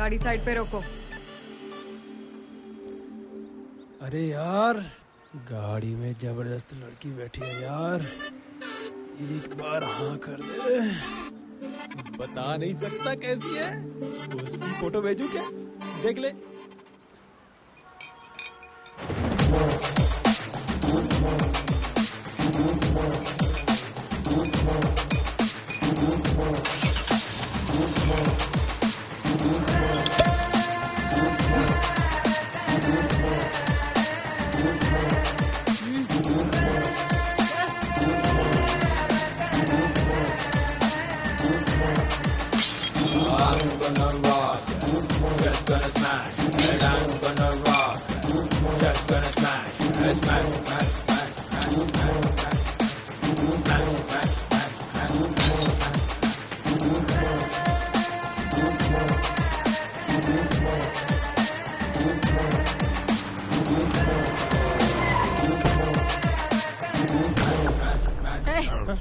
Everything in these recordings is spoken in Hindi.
गाड़ी साइड पे रोको। अरे यार, गाड़ी में जबरदस्त लड़की बैठी है यार, एक बार हाँ कर दे। बता नहीं सकता कैसी है, उसकी फोटो भेजू क्या? देख ले।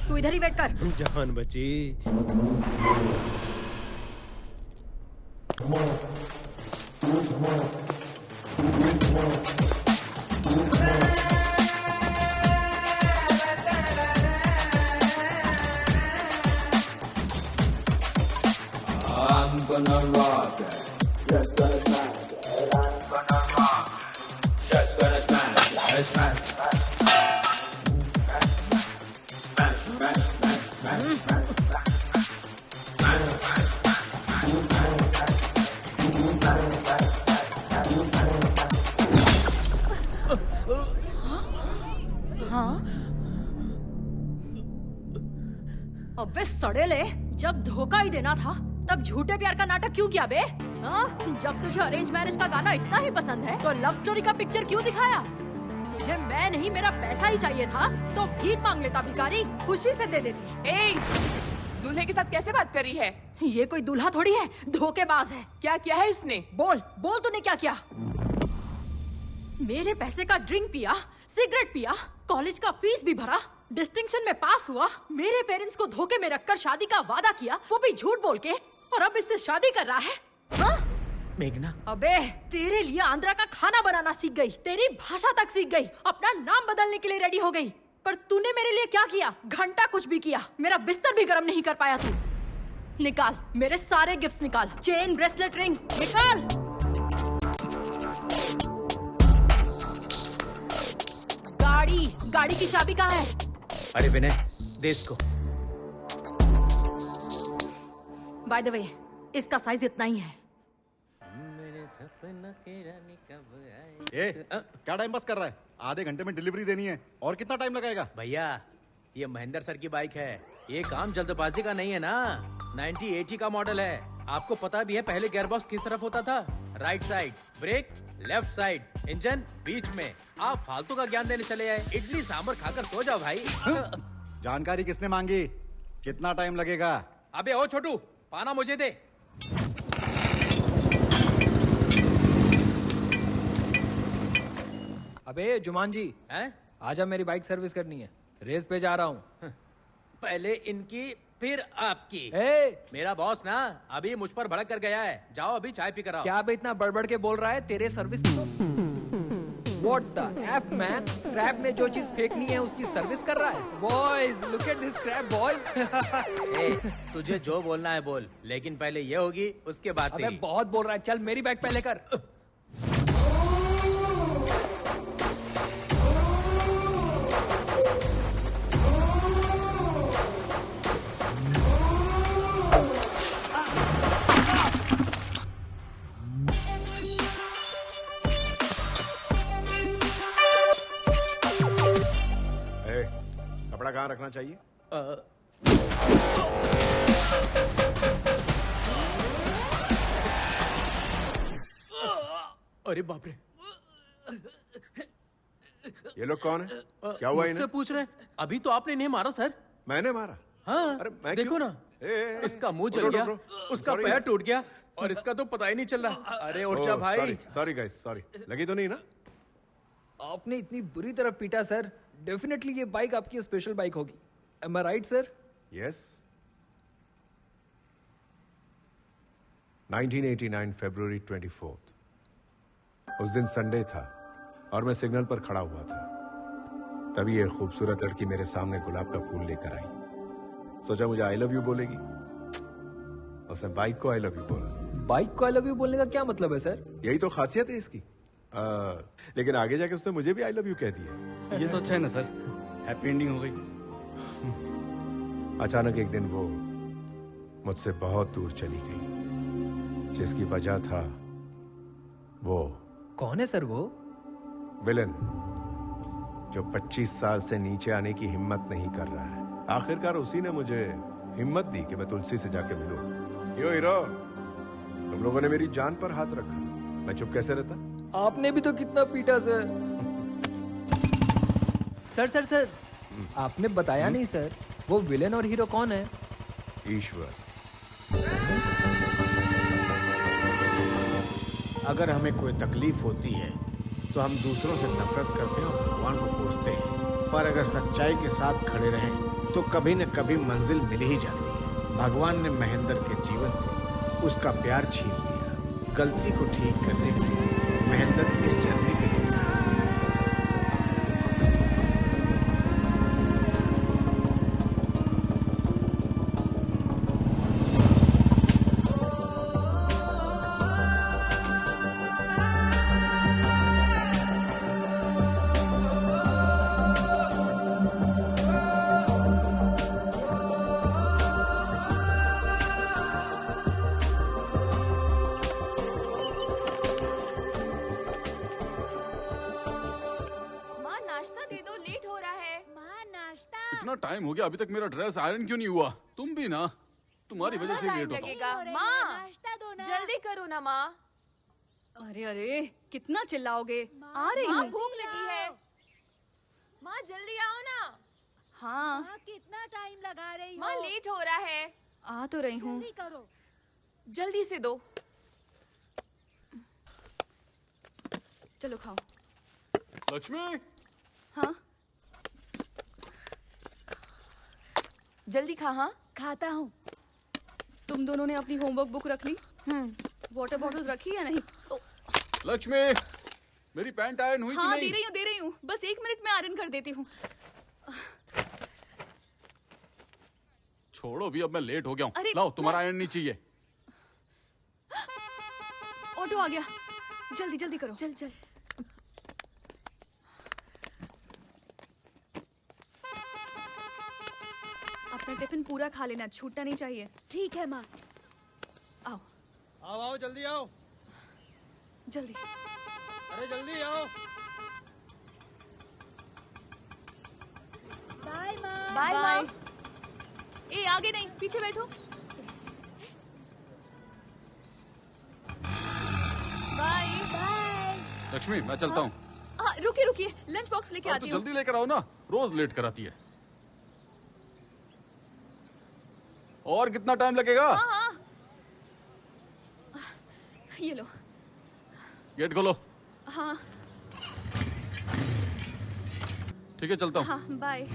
तू इधर ही वेट कर। जान बची। I'm gonna rock it. Just gonna smash it. I'm gonna rock it. Just gonna smash it. Smash, smash, smash, smash, smash, smash, हाँ? अबे सड़ेले, जब धोखा ही देना था तब झूठे प्यार का नाटक क्यों किया बे? हाँ? जब तुझे अरेंज मैरिज का गाना इतना ही पसंद है तो लव स्टोरी का पिक्चर क्यों दिखाया? तुझे मैं नहीं मेरा पैसा ही चाहिए था तो भीख मांग लेता भिखारी, खुशी से दे देती। ए, दूल्हे के साथ कैसे बात करी है? ये कोई दूल्हा थोड़ी है, धोखेबाज है। क्या किया है इसने? बोल बोल, तूने क्या किया? मेरे पैसे का ड्रिंक पिया, सिगरेट पिया, कॉलेज का फीस भी भरा, डिस्टिंक्शन में पास हुआ, मेरे पेरेंट्स को धोखे में रखकर शादी का वादा किया, वो भी झूठ बोल के, और अब इससे शादी कर रहा है। हाँ? मेघना, अबे तेरे लिए आंध्रा का खाना बनाना सीख गई, तेरी भाषा तक सीख गई, अपना नाम बदलने के लिए रेडी हो गई, पर तूने मेरे लिए क्या किया? घंटा कुछ भी किया, मेरा बिस्तर भी गर्म नहीं कर पाया तू। निकाल मेरे सारे गिफ्ट्स, निकाल, चेन, ब्रेसलेट, रिंग निकाल। गाड़ी की चाबी कहाँ है? अरे विनय, दे इसको। बाय द वे, इसका साइज इतना ही है। क्या टाइम पास कर रहा है? आधे घंटे में डिलीवरी देनी है, और कितना टाइम लगाएगा? भैया, ये महेंद्र सर की बाइक है, ये काम जल्दबाजी का नहीं है ना। 1980 का मॉडल है, आपको पता भी है पहले गियर बॉक्स किस तरफ होता था? Right side, brake left side, engine बीच में। आप फालतू का ज्ञान देने चले आए। इडली सांभर खाकर सो जाओ भाई। जानकारी किसने मांगी? कितना टाइम लगेगा? अबे ओ छोटू, पाना मुझे दे। अबे जुमान जी, हैं? आजा, मेरी बाइक सर्विस करनी है, रेस पे जा रहा हूँ। पहले इनकी फिर आपकी। ए, मेरा बॉस ना अभी मुझ पर भड़क कर गया है, जाओ अभी चाय पी कर आओ। क्या बे इतना बड़बड़ के बोल रहा है? तेरे service What the F man? Scrap में जो चीज फेंकनी है उसकी सर्विस कर रहा है। Boys, look at this scrap boys। ए, तुझे जो बोलना है बोल, लेकिन पहले ये होगी उसके बाद अबे तेरी। बहुत बोल रहा है, चल मेरी बैग पहले कर। कपड़ा कहाँ रखना चाहिए? अरे बाप रे, ये लोग कौन है? क्या हुआ इन्हें? मुझसे पूछ रहे हैं? अभी तो आपने नहीं मारा सर। मैंने मारा? हाँ, अरे मैं देखो क्यों? ना, इसका मुंह जल गया, उसका पैर टूट गया, और इसका तो पता ही नहीं चल रहा। अरे उठ जा भाई। Sorry guys, sorry. लगी तो नहीं ना? आपने इतनी बुरी तरह पीटा सर, डेफिनेटली ये बाइक आपकी स्पेशल बाइक होगी। Am I right, sir? Yes. 1989 फरवरी 24। उस दिन संडे था और मैं सिग्नल पर खड़ा हुआ था। तभी एक खूबसूरत लड़की मेरे सामने गुलाब का फूल लेकर आई। सोचा मुझे आई लव यू बोलेगी। उसने बाइक को आई लव यू बोला। बाइक को आई लव यू बोलने का क्या मतलब है सर? यही तो खासियत है इसकी। लेकिन आगे जाके उसने मुझे भी आई लव यू कह दिया। ये तो अच्छा है ना सर, हैप्पी एंडिंग हो गई। अचानक एक दिन वो मुझसे बहुत दूर चली गई। जिसकी वजह था वो कौन है सर वो? विलन, जो 25 साल से नीचे आने की हिम्मत नहीं कर रहा है। आखिरकार उसी ने मुझे हिम्मत दी कि मैं तुलसी से जाके मिलूं। यो हीरो, तुम लोगों ने मेरी जान पर हाथ रखा, मैं चुप कैसे रहता? आपने भी तो कितना पीटा सर। सर आपने बताया नहीं सर, वो विलेन और हीरो कौन है? ईश्वर। अगर हमें कोई तकलीफ होती है तो हम दूसरों से नफरत करते हैं और भगवान को पूजते हैं, पर अगर सच्चाई के साथ खड़े रहें तो कभी न कभी मंजिल मिल ही जाती है। भगवान ने महेंद्र के जीवन से उसका प्यार छीन लिया। गलती को ठीक करने के लिए महेंद्र इस जर्नी के लिए टाइम हो गया, अभी तक मेरा ड्रेस आयरन क्यों नहीं हुआ? तुम भी ना, तुम्हारी वजह से लेट होता हूं। माँ, जल्दी करो ना माँ। अरे अरे कितना चिल्लाओगे? आ रही माँ हूँ। भूख लगी है। माँ जल्दी आओ ना। हाँ कितना टाइम लगा रही हो? माँ लेट हो रहा है। आ तो रही हूँ। जल्दी करो। जल्दी से दो। चलो खाओ। लक्ष्मी। हाँ जल्दी खा। हाँ खाता हूँ। तुम दोनों ने अपनी होमवर्क बुक रख ली? वाटर बॉटल्स रखी या नहीं? लक्ष्मी, मेरी पैंट आयरन हुई हाँ, कि नहीं? दे रही हूँ। बस 1 मिनट में आयरन कर देती हूँ। छोड़ो भी, अब मैं लेट हो गया हूँ। अरे, लाओ, तुम्हारा आयरन नहीं चाहिए। ऑटो आ गया, जल्दी जल्दी करो। चल। अपना टिफिन पूरा खा लेना, छूटना नहीं चाहिए। ठीक है माँ। आओ आओ जल्दी आओ। जल्दी। अरे जल्दी आओ। बाय माँ। बाय माँ। ए आगे नहीं, पीछे बैठो। बाय। लक्ष्मी, मैं चलता हूँ। रुकिए, लंच बॉक्स लेके तो आती हूँ। जल्दी लेकर आओ ना, रोज लेट कराती है। और कितना टाइम लगेगा? हाँ। ये लो। गेट खोलो। हाँ ठीक है, चलता हूँ। हाँ, बाय।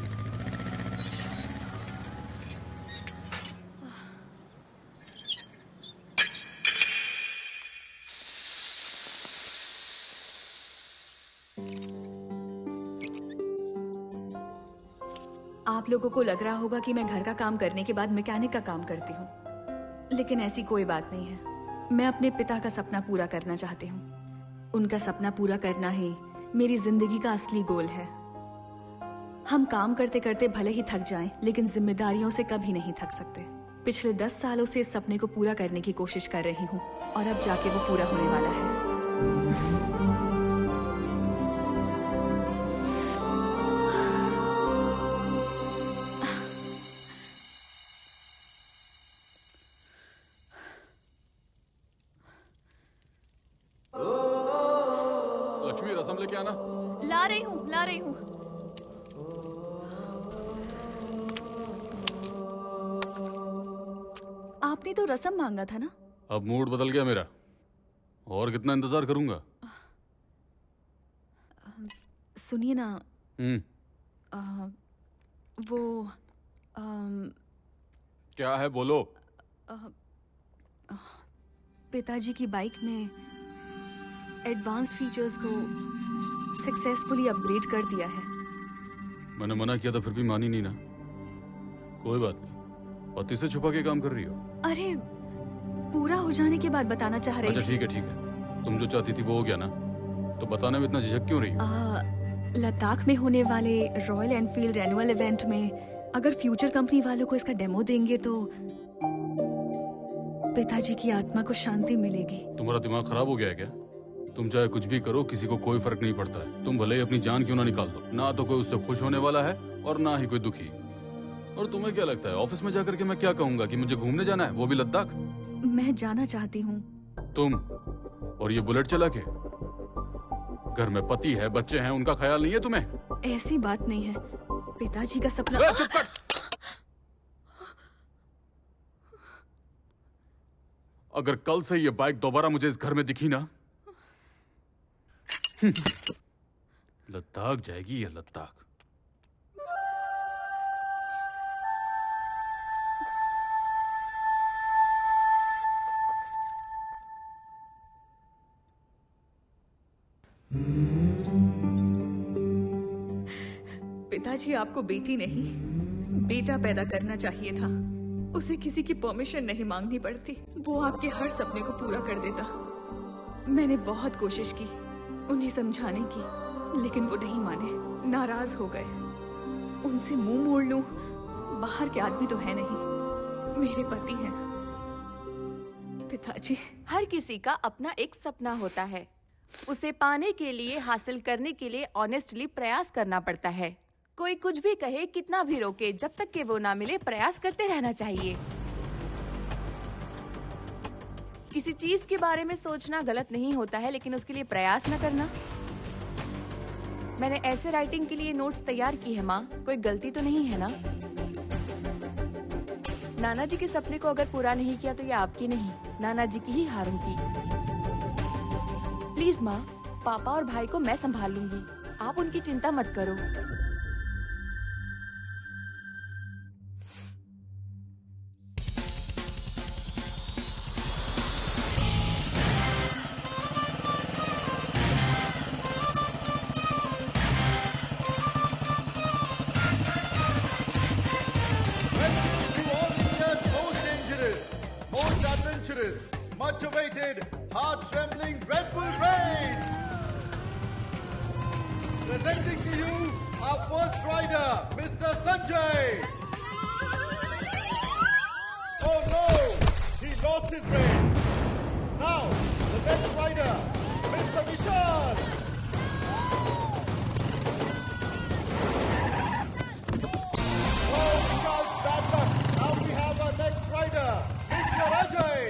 आप लोगों को लग रहा होगा कि मैं घर का काम करने के बाद मैकेनिक का काम करती हूँ, लेकिन ऐसी कोई बात नहीं है। मैं अपने पिता का सपना पूरा करना चाहती हूँ। उनका सपना पूरा करना ही मेरी जिंदगी का असली गोल है। हम काम करते करते भले ही थक जाएं, लेकिन जिम्मेदारियों से कभी नहीं थक सकते। पिछले 10 सालों से इस सपने को पूरा करने की कोशिश कर रही हूँ और अब जाके वो पूरा होने वाला है। लक्ष्मी, रसम लेके आना। ला रही हूँ। आपने तो रसम मांगा था ना? अब मूड बदल गया मेरा। और कितना इंतजार करूंगा? सुनिए ना, हम्म। वो क्या है, बोलो। पिताजी की बाइक में एडवांस्ड फीचर्स को सक्सेसफुली अपग्रेड कर दिया है। मैंने मना किया था फिर भी मानी नहीं ना। कोई बात नहीं, पति से छुपा के काम कर रही हो। अरे पूरा हो जाने के बाद बताना चाह रही अच्छा ठीक है, तुम जो चाहती थी वो हो गया ना, तो बताने में इतना झिझक क्यों रही हो? लद्दाख में होने वाले रॉयल एनफील्ड एनुअल इवेंट में अगर फ्यूचर कंपनी वालों को इसका डेमो देंगे तो पिताजी की आत्मा को शांति मिलेगी। तुम्हारा दिमाग खराब हो गया है क्या? तुम चाहे कुछ भी करो, किसी को कोई फर्क नहीं पड़ता है। तुम भले ही अपनी जान क्यों ना निकाल दो, ना तो कोई उससे खुश होने वाला है और ना ही कोई दुखी। और तुम्हें क्या लगता है ऑफिस में जाकर के मैं क्या कहूंगा कि मुझे घूमने जाना है, वो भी लद्दाख? मैं जाना चाहती हूँ। तुम और ये बुलेट चला के? घर में पति है, बच्चे हैं, उनका ख्याल नहीं है तुम्हें? ऐसी बात नहीं है, पिताजी का सपना। चुप कर। अगर कल से ये बाइक दोबारा मुझे इस घर में दिखी ना, लद्दाख जाएगी या लद्दाख। पिताजी आपको बेटी नहीं बेटा पैदा करना चाहिए था। उसे किसी की परमिशन नहीं मांगनी पड़ती, वो आपके हर सपने को पूरा कर देता। मैंने बहुत कोशिश की उन्हें समझाने की, लेकिन वो नहीं माने, नाराज हो गए। उनसे मुंह मोड़ लूं, बाहर के आदमी तो है नहीं, मेरे पति हैं। पिताजी, हर किसी का अपना एक सपना होता है, उसे पाने के लिए, हासिल करने के लिए ऑनेस्टली प्रयास करना पड़ता है। कोई कुछ भी कहे, कितना भी रोके, जब तक कि वो ना मिले प्रयास करते रहना चाहिए। किसी चीज के बारे में सोचना गलत नहीं होता है, लेकिन उसके लिए प्रयास न करना। मैंने ऐसे राइटिंग के लिए नोट्स तैयार की है माँ, कोई गलती तो नहीं है ना? नाना जी के सपने को अगर पूरा नहीं किया तो ये आपकी नहीं, नाना जी की ही हार होगी। प्लीज माँ, पापा और भाई को मैं संभाल लूंगी, आप उनकी चिंता मत करो। Much awaited, heart-trembling Red Bull race! Presenting to you our first rider, Mr. Sanjay! Oh no! He lost his race! Now, the next rider, Mr. Vishal! Oh, Vishal's bad luck! Now we have our next rider, Mr. Ajay!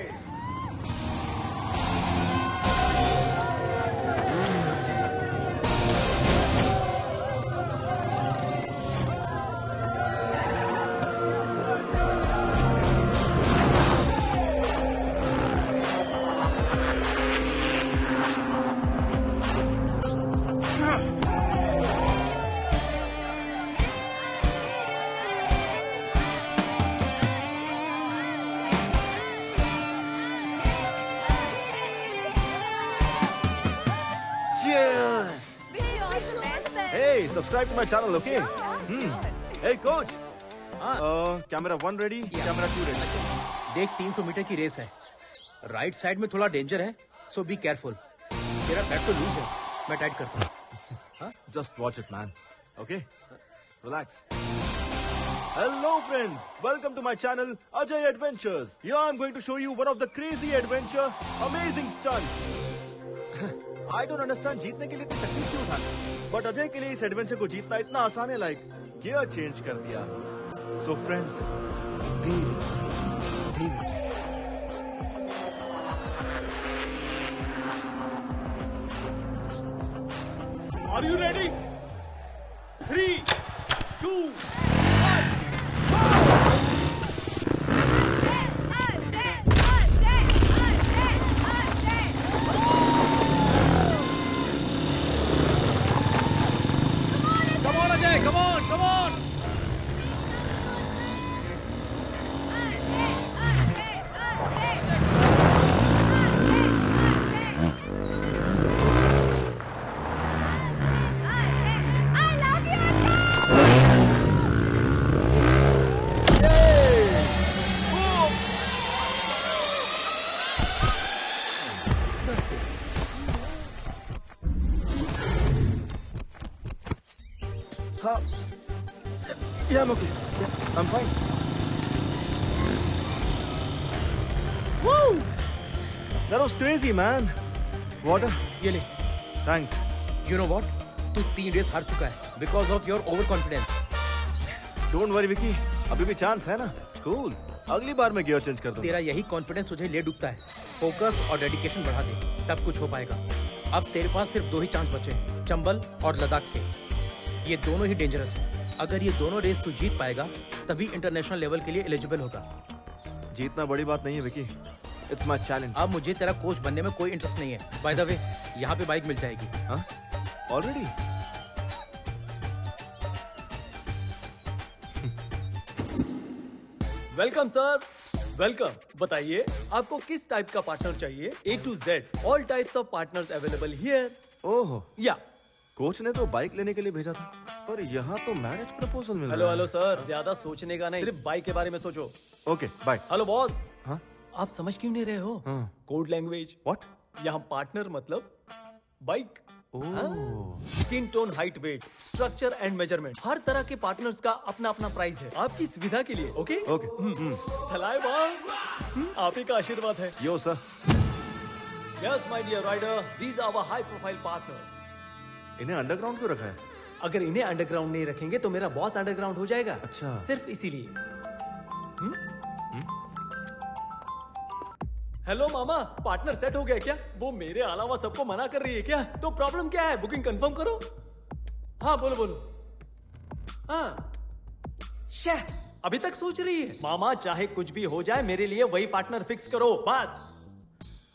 Subscribe to my channel, okay? Hey coach, camera 1 ready, camera 2 ready. देख 300 मीटर की रेस है, राइट साइड में थोड़ा डेंजर है, सो बी केयरफुल। तेरा बैक तो लूज है, मैं टाइट करता हूँ। Just watch it, man. Okay? Relax. Hello friends, welcome to my channel Ajay Adventures. Here I'm going to show you one of the crazy adventure, amazing stunts. I don't understand जीतने के लिए इतनी तकलीफ क्यों उठाना, बट अजय के लिए इस एडवेंचर को जीतना इतना आसान है, लाइक गियर चेंज कर दिया। सो फ्रेंड्स, धीरे धीरे। Are you ready? 3, 2, 1, Come on, Ajay! Come on! Come on! हाँ. Yeah, I'm okay. Yeah, I'm fine. Woo! That was crazy, man. Water? ये ले. Thanks. You know what? तू 3 रेस हार चुका है because of your over confidence. Don't worry, Vicky. अभी भी चांस है ना. Cool. अगली बार मैं गियर चेंज कर दूंगा. तेरा यही कॉन्फिडेंस तुझे ले डूबता है. फोकस और डेडिकेशन बढ़ा दे, तब कुछ हो पाएगा. अब तेरे पास सिर्फ 2 ही चांस बचे हैं, चंबल और लद्दाख के. ये दोनों ही डेंजरस हैं. अगर ये दोनों रेस तू जीत पाएगा, तभी इंटरनेशनल लेवल के लिए एलिजिबल होगा. जीतना बड़ी बात नहीं है विकी. It's my challenge. अब मुझे तेरा कोच बनने में कोई इंटरेस्ट नहीं है. बाय द वे, यहाँ पे बाइक मिल जाएगी. हाँ? ऑलरेडी? Welcome sir, welcome. बताइए आपको किस टाइप का पार्टनर चाहिए? A to Z, all types of partners available here. Oh yeah coach ने तो बाइक लेने के लिए भेजा था, पर यहाँ तो मैरिज प्रपोजल मिल रहा है. हेलो सर, ज्यादा सोचने का नहीं, सिर्फ बाइक के बारे में सोचो. Okay bye. Hello boss. हाँ? आप समझ क्यों नहीं रहे हो? हाँ. Code language. व्हाट? यहाँ पार्टनर मतलब bike. Skin tone, height, weight, structure and measurement, हर तरह के पार्टनर्स का अपना अपना प्राइस है, आपकी सुविधा के लिए. Okay okay. थलाए आप ही का आशीर्वाद है. Yo sir. Yes my dear rider, these are our high profile partners. इन्हें अंडरग्राउंड क्यों रखा है? अगर इन्हें अंडरग्राउंड नहीं रखेंगे तो मेरा बॉस अंडरग्राउंड हो जाएगा. अच्छा. सिर्फ इसीलिए. हेलो मामा, पार्टनर सेट हो गया क्या? वो मेरे अलावा सबको मना कर रही है क्या? तो प्रॉब्लम क्या है? बुकिंग कंफर्म करो. हाँ बोलो बोलो. हाँ अभी तक सोच रही है. मामा चाहे कुछ भी हो जाए, मेरे लिए वही पार्टनर फिक्स करो बस.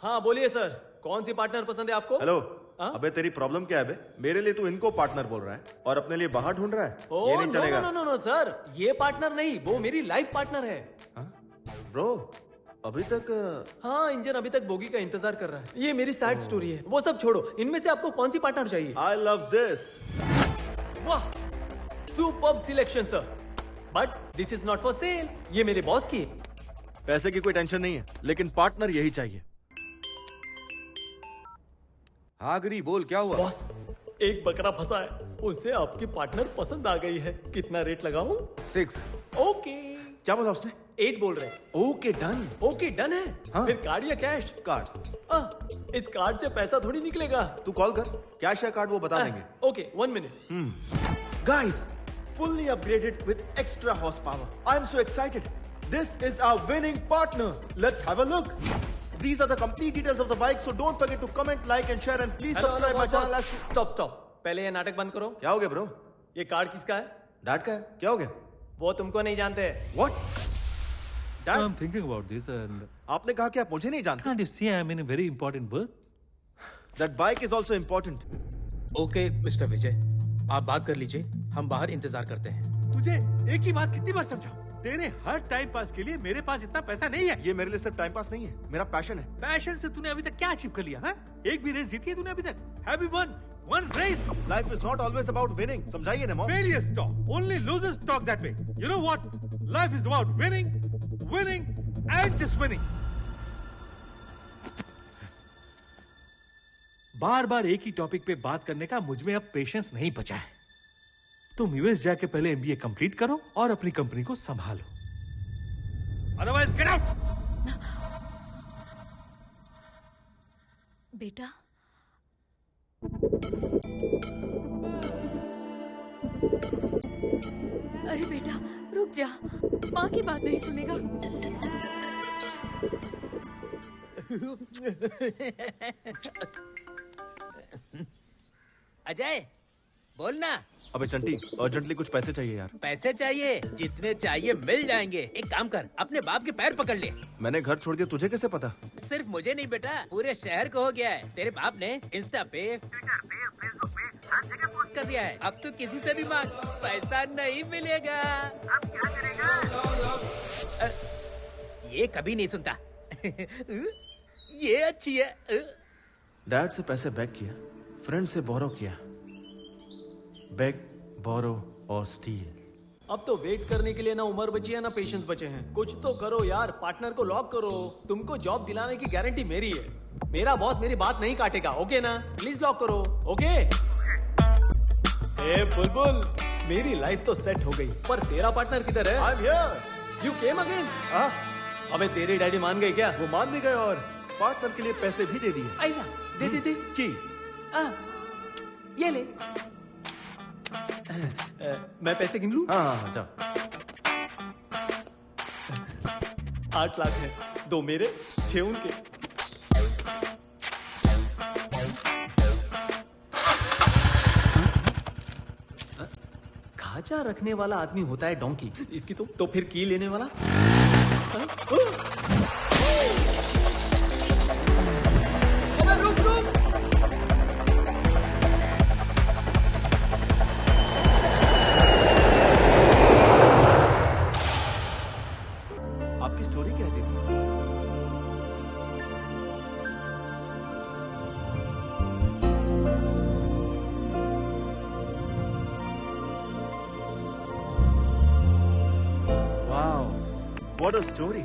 हाँ बोलिए सर, कौन सी पार्टनर पसंद है आपको? हेलो. अबे तेरी प्रॉब्लम क्या है बे? मेरे लिए तू इनको पार्टनर बोल रहा है और अपने लिए बाहर ढूंढ रहा है. ये नहीं चलेगा. नो सर, ये पार्टनर नहीं, वो मेरी लाइफ पार्टनर है. ब्रो अभी तक. हाँ, इंजन अभी तक बोगी का इंतजार कर रहा है. ये मेरी सैड स्टोरी है, वो सब छोड़ो. इनमें से आपको कौन सी पार्टनर चाहिए? I love this. वाह, superb selection sir, but this is not for sale. ये मेरे बॉस की है. पैसे की कोई टेंशन नहीं है, लेकिन पार्टनर यही चाहिए. हाँ गरी, बोल क्या हुआ? बॉस, एक बकरा फंसा है, उसे आपकी पार्टनर पसंद आ गई है. कितना रेट लगाऊं? 6. ओके. क्या बोला उसने? 8 बोल रहे. Okay done. ओके डन है. हाँ? फिर कार्ड या कैश? कार्ड. इस कार्ड से पैसा थोड़ी निकलेगा. तू कॉल कर, कैश या कार्ड वो बता देंगे. Okay 1 minute. Guys, fully upgraded with extra horsepower. I'm so excited. This is our winning partner. Let's have a look. These are the complete details of the bike, so don't forget to comment, like and share and please subscribe my channel. Stop. पहले ये नाटक बंद करो. क्या हो गया ब्रो? ये कार्ड किसका है? डैड का है. क्या हो गया? वो तुमको नहीं जानते. What? Dad? I'm thinking about this and... आपने कहा कि आप मुझे नहीं जानते? Can't you see I'm in a very important work? That bike is also important. Okay mister Vijay, आप बात कर लीजिए, हम बाहर इंतजार करते हैं. तुझे एक ही बात कितनी बार समझाऊं? तेरे हर टाइम पास के लिए मेरे पास इतना पैसा नहीं है. ये मेरे लिए सिर्फ टाइम पास नहीं है, मेरा पैशन है. पैशन से तूने अभी तक क्या अचीव कर लिया? हाँ? एक भी रेस जीती है तूने अभी तक? Have you won one race? Life is not always about winning. समझाइए ना mom. Failures talk. Only losers talk that way. You know what? Life is about winning and just winning. बार बार एक ही टॉपिक पे बात करने का मुझ में अब पेशेंस नहीं बचा है. तुम यूएस जाके पहले एमबीए कंप्लीट करो और अपनी कंपनी को संभालो. Otherwise get out. बेटा, अरे बेटा रुक जा, माँ की बात नहीं सुनेगा. अजय बोलना. अबे चंटी, अर्जेंटली कुछ पैसे चाहिए यार. पैसे चाहिए? जितने चाहिए मिल जाएंगे. एक काम कर, अपने बाप के पैर पकड़ ले. मैंने घर छोड़ दिया, तुझे कैसे पता? सिर्फ मुझे नहीं बेटा, पूरे शहर को हो गया है. तेरे बाप ने इंस्टा पे, ट्विटर पे, फेसबुक पे हर जगह पोस्ट कर दिया है. अब तो किसी से भी मांग, पैसा नहीं मिलेगा. अब क्या करेगा? ये कभी नहीं सुनता. ये अच्छी है. डैड से पैसे बैक किया, फ्रेंड से बोरो किया. बैग, बोरो और स्टील. अब तो वेट करने के लिए ना उम्र बची है ना पेशेंस बचे हैं. कुछ तो करो यार, पार्टनर को लॉक करो. तुमको जॉब दिलाने की गारंटी मेरी है. मेरा बॉस मेरी बात नहीं काटेगा. ओके ना? प्लीज लॉक करो. ओके? ए बुलबुल, मेरी लाइफ तो सेट हो गई, पर तेरा पार्टनर किधर है? I'm here. You came again? अबे तेरे डैडी मान गए क्या? वो मान भी गए और पार्टनर के लिए पैसे भी दे दिए। आइया, दे। की ये ले। मैं पैसे गिन लूं? हाँ, जाओ। 8 लाख है, 2 मेरे, 6 उनके। खाजा रखने वाला आदमी होता है डोंकी, इसकी तो फिर की लेने वाला? रुक। आपकी स्टोरी कहती थी। Wow, what a story.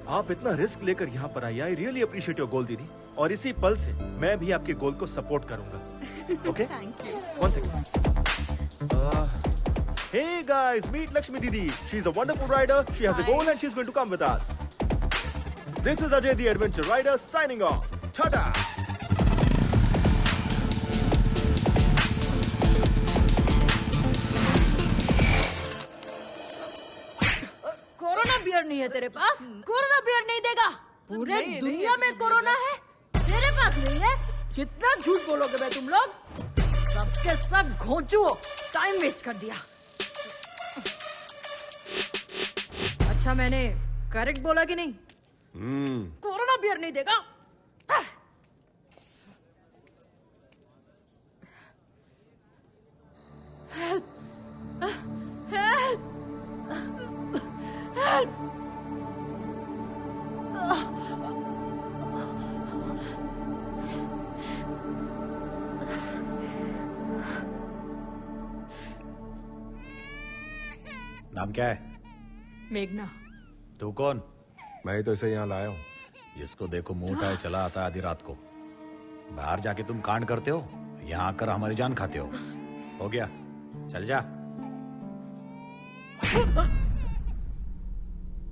आप इतना रिस्क लेकर यहाँ पर आई। I really appreciate your goal दीदी। और इसी पल से मैं भी आपके गोल को सपोर्ट करूंगा। Okay? Thank you. 1 second. Hey guys, meet Lakshmi Didi. She's a wonderful rider. She has a goal and she's going to come with us. This is Ajay the Adventure Rider signing off. Ta-da! Corona beer नहीं है तेरे पास? कोरोना बियर नहीं देगा? पूरे दुनिया में कोरोना है, तेरे पास नहीं है? कितना झूठ बोलोगे बे तुम लोग? सबके सब घोंचू हो, टाइम वेस्ट कर दिया। अच्छा मैंने करेक्ट बोला कि नहीं? कोरोना बियर नहीं देगा? हेल्प! हेल्प! हेल्प! नाम क्या है? मेघना। तू कौन? मैं ही तो इसे यहाँ लाया हूँ। जिसको देखो मुंह उठाए चला आता है आधी रात को। बाहर जाके तुम कांड करते हो, यहाँ आकर हमारी जान खाते हो गया? चल जा।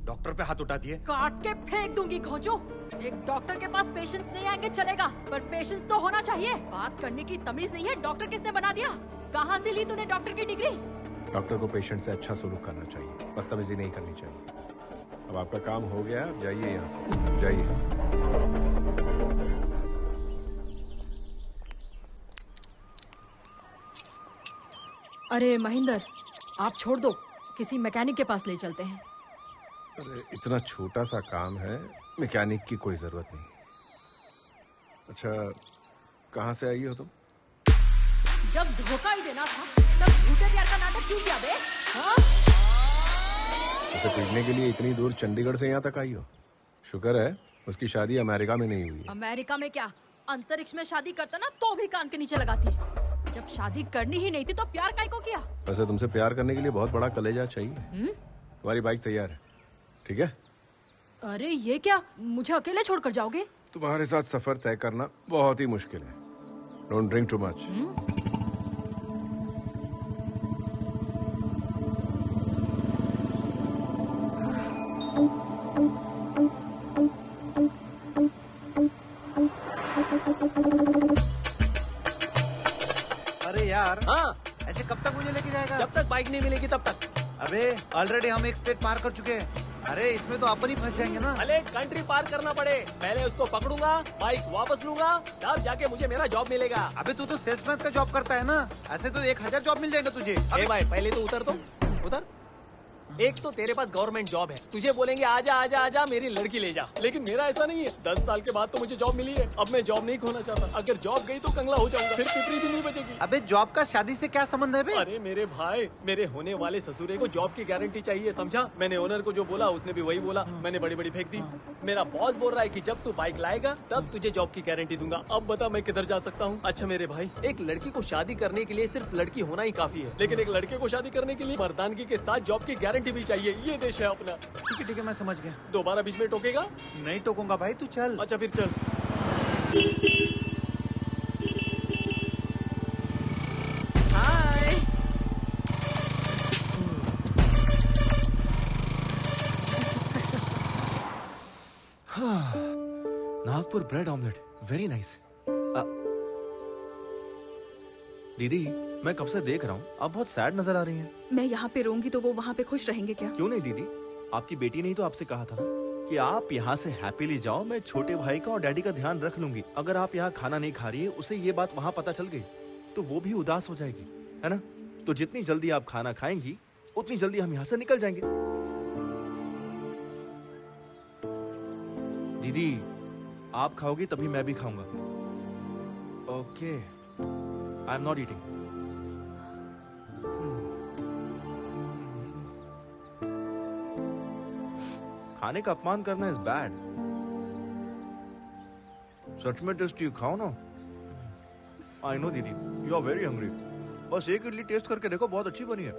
डॉक्टर पे हाथ उठाती है। काट के फेंक दूंगी घोंचो। एक डॉक्टर के पास पेशेंस नहीं आएंगे चलेगा, पर पेशेंस तो होना चाहिए। बात करने की तमीज नहीं है। डॉक्टर किसने बना दिया? कहाँ से ली तूने डॉक्टर की डिग्री? डॉक्टर को पेशेंट से अच्छा सलूक करना चाहिए, बदतमीजी नहीं करनी चाहिए। अब आपका काम हो गया, अब जाइए यहाँ से, जाइए। अरे महेंद्र, आप छोड़ दो, किसी मैकेनिक के पास ले चलते हैं। अरे इतना छोटा सा काम है, मैकेनिक की कोई जरूरत नहीं। अच्छा, कहाँ से आई हो तुम? जब धोखा ही देना था तब झूठे प्यार का नाटक क्यों किया बे? हाँ? उसे पीटने के लिए इतनी दूर चंडीगढ़ से यहाँ तक आई हो? शुक्र है उसकी शादी अमेरिका में नहीं हुई। अमेरिका में क्या, अंतरिक्ष में शादी करता ना तो भी कान के नीचे लगाती। जब शादी करनी ही नहीं थी तो प्यार काहे को किया? वैसे तुमसे प्यार करने के लिए बहुत बड़ा कलेजा चाहिए। तुम्हारी बाइक तैयार है, ठीक है? अरे ये क्या, मुझे अकेले छोड़कर जाओगे? तुम्हारे साथ सफर तय करना बहुत ही मुश्किल है। Don't drink too much. अरे यार, हाँ, ऐसे कब तक मुझे लेके जाएगा? जब तक बाइक नहीं मिलेगी तब तक। अबे ऑलरेडी हम एक स्टेट पार कर चुके हैं। अरे इसमें तो अपन ही फंस जाएंगे ना। अरे कंट्री पार करना पड़े, पहले उसको पकड़ूंगा, बाइक वापस लूंगा, तब जाके मुझे मेरा जॉब मिलेगा। अबे तू तो सेल्समैन का जॉब करता है ना, ऐसे तो 1000 जॉब मिल जाएगा तुझे। अरे भाई पहले तो उतर, तो उतर। एक तो तेरे पास गवर्नमेंट जॉब है, तुझे बोलेंगे आजा आजा आजा मेरी लड़की ले जा, लेकिन मेरा ऐसा नहीं है। 10 साल के बाद तो मुझे जॉब मिली है, अब मैं जॉब नहीं खोना चाहता। अगर जॉब गई तो कंगला हो जाऊंगा, फिर पिपरी भी नहीं बचेगी। अबे जॉब का शादी से क्या संबंध है बे? अरे मेरे भाई, मेरे होने वाले ससुरे को जॉब की गारंटी चाहिए, समझा? मैंने ओनर को जो बोला उसने भी वही बोला, मैंने बड़ी बड़ी फेंक दी। मेरा बॉस बोल रहा है कि जब तू बाइक लाएगा तब तुझे जॉब की गारंटी दूंगा। अब बता मैं किधर जा सकता हूँ? अच्छा मेरे भाई, एक लड़की को शादी करने के लिए सिर्फ लड़की होना ही काफी है, लेकिन एक लड़के को शादी करने के लिए मर्दानगी के साथ जॉब की गारंटी भी चाहिए। ये देश है अपना। ठीक है मैं समझ गया। दोबारा बीच में टोकेगा? नहीं टोकूंगा भाई, तू चल। अच्छा फिर चल। Hi. Jodhpur bread omelette, very nice. दीदी, मैं कब से देख रहा हूँ, आप बहुत सैड नजर आ रही हैं। मैं यहाँ पे रहूंगी तो वो वहाँ पे खुश रहेंगे क्या? क्यों नहीं दीदी, आपकी बेटी ने ही तो आपसे कहा था ना कि आप यहाँ से हैप्पीली जाओ, मैं छोटे भाई का और डैडी का ध्यान रख लूंगी। अगर आप यहाँ खाना नहीं खा रही है, उसे ये बात वहाँ पता चल गई तो वो भी उदास हो जाएगी, है ना? तो जितनी जल्दी आप खाना खाएंगी उतनी जल्दी हम यहाँ से निकल जाएंगे। दीदी, आप खाओगी तभी मैं भी खाऊंगा। Okay, I am not eating. खाने का अपमान करना इज बैड। सच में टेस्टी खाओ ना। आई नो दीदी, यू आर वेरी हंग्री। बस एक इडली टेस्ट करके देखो, बहुत अच्छी बनी है।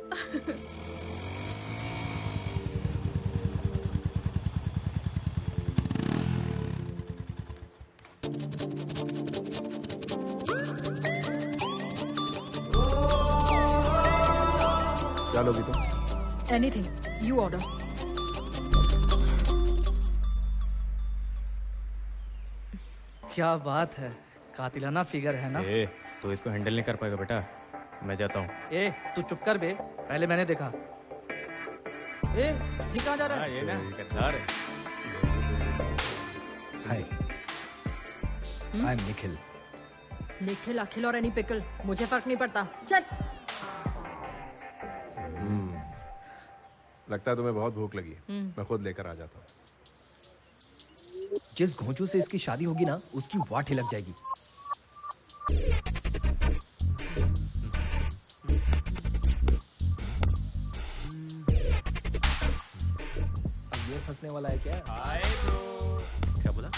क्या लोगी तुम? Anything, you order. क्या बात है, कातिलाना फिगर है ना? ए, तो इसको हैंडल नहीं कर पाएगा बेटा, मैं जाता हूँ। ए, तू चुप कर बे, पहले मैंने देखा। ए, ये कहाँ जा रहा है? ये ना गद्दार है। हाय, आई एम निखिल। निखिल, अखिल और एनी पिकल, मुझे फर्क नहीं पड़ता। चल। लगता है तुम्हें बहुत भूख लगी। मैं खुद लेकर आ जाता हूँ। जिस घोंचू से इसकी शादी होगी ना, उसकी वाट ही लग जाएगी। अब ये फंसने वाला है क्या? Hi bro. क्या बोला?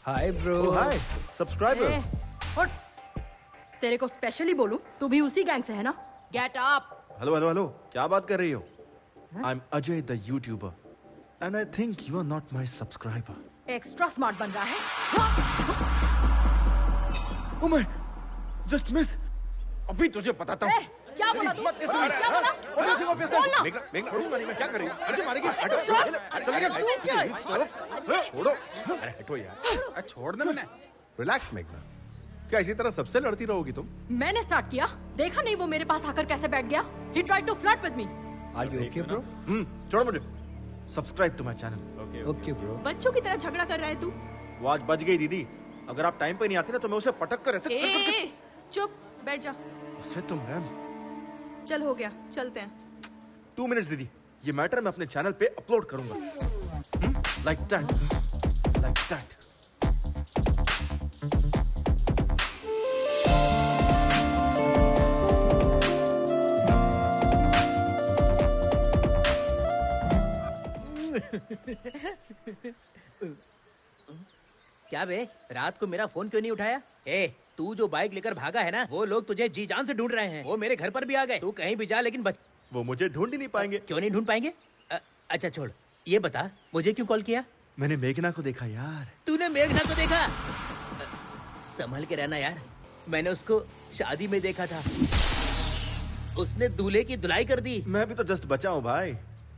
Hi bro. Hi subscriber. उठ। तेरे को स्पेशली बोलूं, तू भी उसी गैंग से है ना? Get up. Hello hello hello, क्या बात कर रही हो? I am Ajay the YouTuber and I think you are not my subscriber. Extra smart बन रहा है। Oh my, just miss. अभी तुझे बताता हूँ। क्या बोला तू? क्या बोला? बोलना। मेघना, छोड़ूंगा नहीं मैं, क्या करेंगे? मुझे मारेगी। छोड़ो। अरे हटो यार, छोड़ दे। मैंने रिलैक्स मेघना। क्या इसी तरह सबसे लड़ती रहोगी तुम? मैंने स्टार्ट किया, देखा नहीं वो मेरे पास आकर कैसे बैठ गया? He tried to flirt with me. Are you okay, bro? छोड़ो मुझे। Subscribe to my channel. Okay, bro. बच्चों की तरह झगड़ा कर रहा है तू। वो आज बच गई दीदी। अगर आप टाइम पे नहीं आती ना तो मैं उसे पटक कर ऐसे ए, चुप बैठ जा। उससे तो मैम। चल हो गया, चलते हैं। 2 मिनट्स दीदी, ये मैटर मैं अपने चैनल पे अपलोड करूंगा। Like that, like that. क्या बे, रात को मेरा फोन क्यों नहीं उठाया? ए, तू जो बाइक लेकर भागा है ना, वो लोग तुझे जी जान से ढूंढ रहे हैं। वो मेरे घर पर भी आ गए। तू कहीं भी जा, लेकिन वो मुझे ढूंढ ही नहीं पाएंगे। क्यों नहीं ढूंढ पाएंगे? अच्छा छोड़, ये बता मुझे क्यों कॉल किया? मैंने मेघना को देखा यार। तूने मेघना को देखा? संभल के रहना यार, मैंने उसको शादी में देखा था। उसने दूल्हे की धुलाई कर दी। मैं भी तो जस्ट बचा हूँ भाई।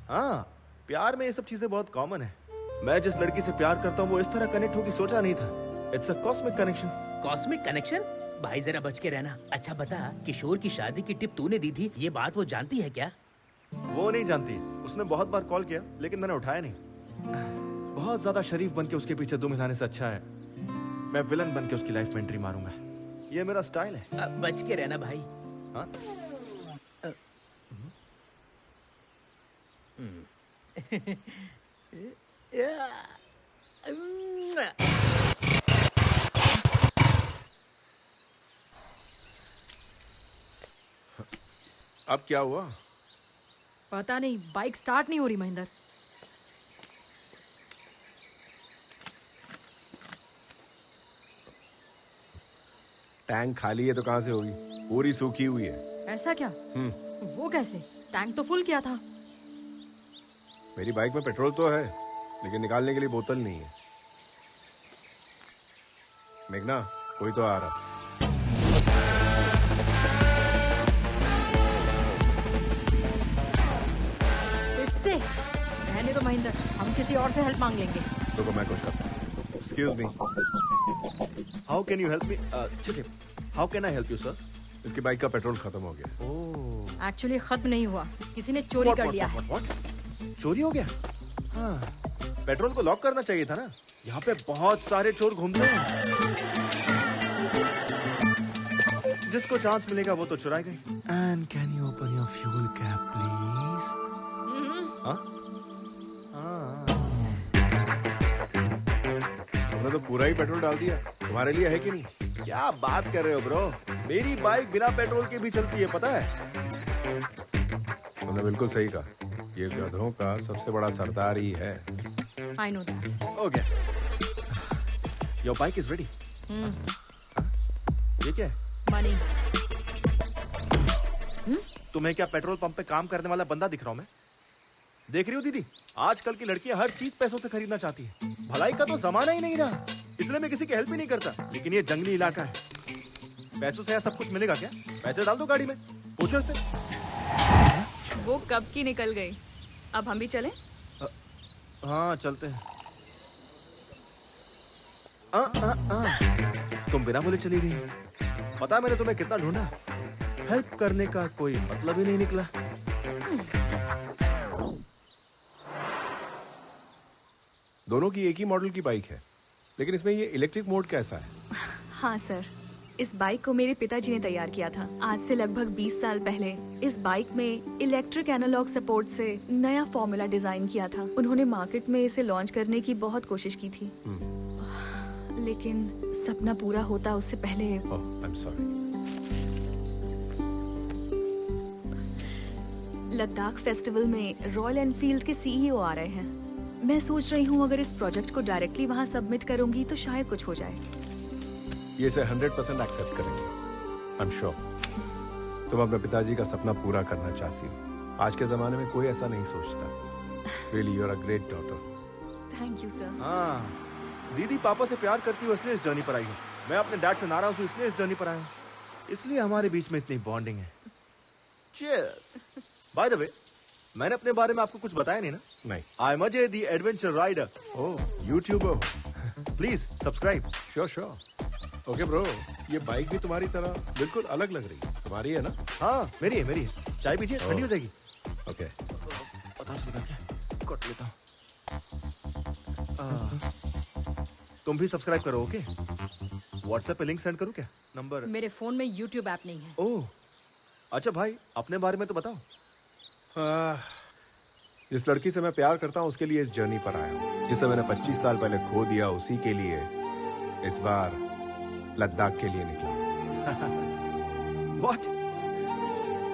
हाँ, प्यार में ये सब चीजें बहुत कॉमन है। मैं जिस लड़की से प्यार करता हूँ वो इस तरह कनेक्ट होगी सोचा नहीं था। It's a cosmic connection. Cosmic connection? भाई जरा बच के रहना। अच्छा बता, किशोर की शादी की टिप तूने दी थी, ये बात वो जानती है क्या? वो नहीं जानती। उसने बहुत बार कॉल किया लेकिन मैंने उठाया नहीं। बहुत ज्यादा शरीफ बन के उसके पीछे दुम हिलाने से अच्छा है मैं विलन बन के उसकी लाइफ में एंट्री मारूंगा। ये मेरा स्टाइल है। बच के रहना भाई। हाँ? अब क्या हुआ? पता नहीं, बाइक स्टार्ट नहीं हो रही महेंद्र। टैंक खाली है तो कहां से होगी? पूरी सूखी हुई है। ऐसा क्या? वो कैसे? टैंक तो फुल किया था। मेरी बाइक में पेट्रोल तो है लेकिन निकालने के लिए बोतल नहीं है। मेघना, कोई तो आ रहा। इससे रहने दो महेंद्र, हम किसी और से हेल्प मांग लेंगे। तो मैं कुछ करता हूँ। Excuse me. How can you help me? ठीक है. How can I help you, sir? इसकी बाइक का पेट्रोल खत्म हो गया। Oh. एक्चुअली खत्म नहीं हुआ, किसी ने चोरी कर लिया है। What? चोरी हो गया? हाँ। पेट्रोल को लॉक करना चाहिए था ना। यहाँ पे बहुत सारे चोर घूमते हैं। जिसको चांस मिलेगा वो तो चुराएगा ही। And can you open your fuel cap, please? हाँ? तुमने तो पूरा ही पेट्रोल डाल दिया। तुम्हारे लिए है कि नहीं? क्या बात कर रहे हो ब्रो? मेरी बाइक बिना पेट्रोल के भी चलती है, पता है? तुमने बिल्कुल सही कहा। ये गधों का सबसे बड़ा सरदार ही है। I know that. Okay. Your bike is ready. ये क्या है? Money. तुम्हें क्या पेट्रोल पंप पे काम करने वाला बंदा दिख रहा हूं मैं? देख रही हो दीदी, आजकल की लड़कियां हर चीज पैसों से खरीदना चाहती है। भलाई का तो जमाना ही नहीं रहा, इसलिए मैं किसी की हेल्प ही नहीं करता। लेकिन ये जंगली इलाका है, पैसों से यहाँ सब कुछ मिलेगा क्या? पैसे डाल दो गाड़ी में, पूछो इससे। वो कब की निकल गई, अब हम भी चलें? हाँ चलते हैं। तुम बिना बोले चली गई। पता है मैंने तुम्हें कितना ढूंढा, हेल्प करने का कोई मतलब ही नहीं निकला। दोनों की एक ही मॉडल की बाइक है, लेकिन इसमें ये इलेक्ट्रिक मोड कैसा है? हाँ सर, इस बाइक को मेरे पिताजी ने तैयार किया था आज से लगभग 20 साल पहले। इस बाइक में इलेक्ट्रिक एनालॉग सपोर्ट से नया फॉर्मूला डिजाइन किया था। उन्होंने मार्केट में इसे लॉन्च करने की बहुत कोशिश की थी, लेकिन सपना पूरा होता उससे पहले। I'm sorry. लद्दाख फेस्टिवल में रॉयल एनफील्ड के सीईओ आ रहे हैं। मैं सोच रही हूँ अगर इस प्रोजेक्ट को डायरेक्टली वहाँ सबमिट करूंगी तो शायद कुछ हो जाए। ये इसे 100% एक्सेप्ट करेंगे। I'm sure. तुम अपने पिताजी का सपना पूरा करना चाहती हो। आज के जमाने में कोई ऐसा नहीं सोचता। Really, you're a great daughter. Thank you sir. हाँ, दीदी पापा से प्यार करती हूँ इसलिए इस जर्नी पर आई हूँ। मैं अपने डैड से नाराज हूँ इसलिए इस जर्नी पर आया हूँ। इसलिए हमारे बीच में इतनी बॉन्डिंग है। Cheers. By the way, मैंने अपने बारे में आपको कुछ बताया नहीं ना? नहीं। I'm Ajay, the adventure rider. Oh, YouTuber. Please subscribe. Sure. Okay bro, ये बाइक भी तुम्हारी तरह बिल्कुल अलग लग रही है। तुम्हारी है ना? हाँ, मेरी है। चाय पीजिए, ठंडी हो जाएगी। Okay. पता नहीं क्या? कट लेता हूँ। तुम भी सब्सक्राइब करो, ओके? व्हाट्सएप पे लिंक सेंड करूँ क्या? नंबर? मेरे फोन में YouTube ऐप नहीं है। ओह, अच्छा भाई, अपने बारे में तो बताओ। जिस लड़की से मैं प्यार करता हूँ उसके लिए इस जर्नी पर आया हूँ। जिसे मैंने 25 साल पहले खो दिया, उसी के लिए इस बार लद्दाख के लिए निकला। What?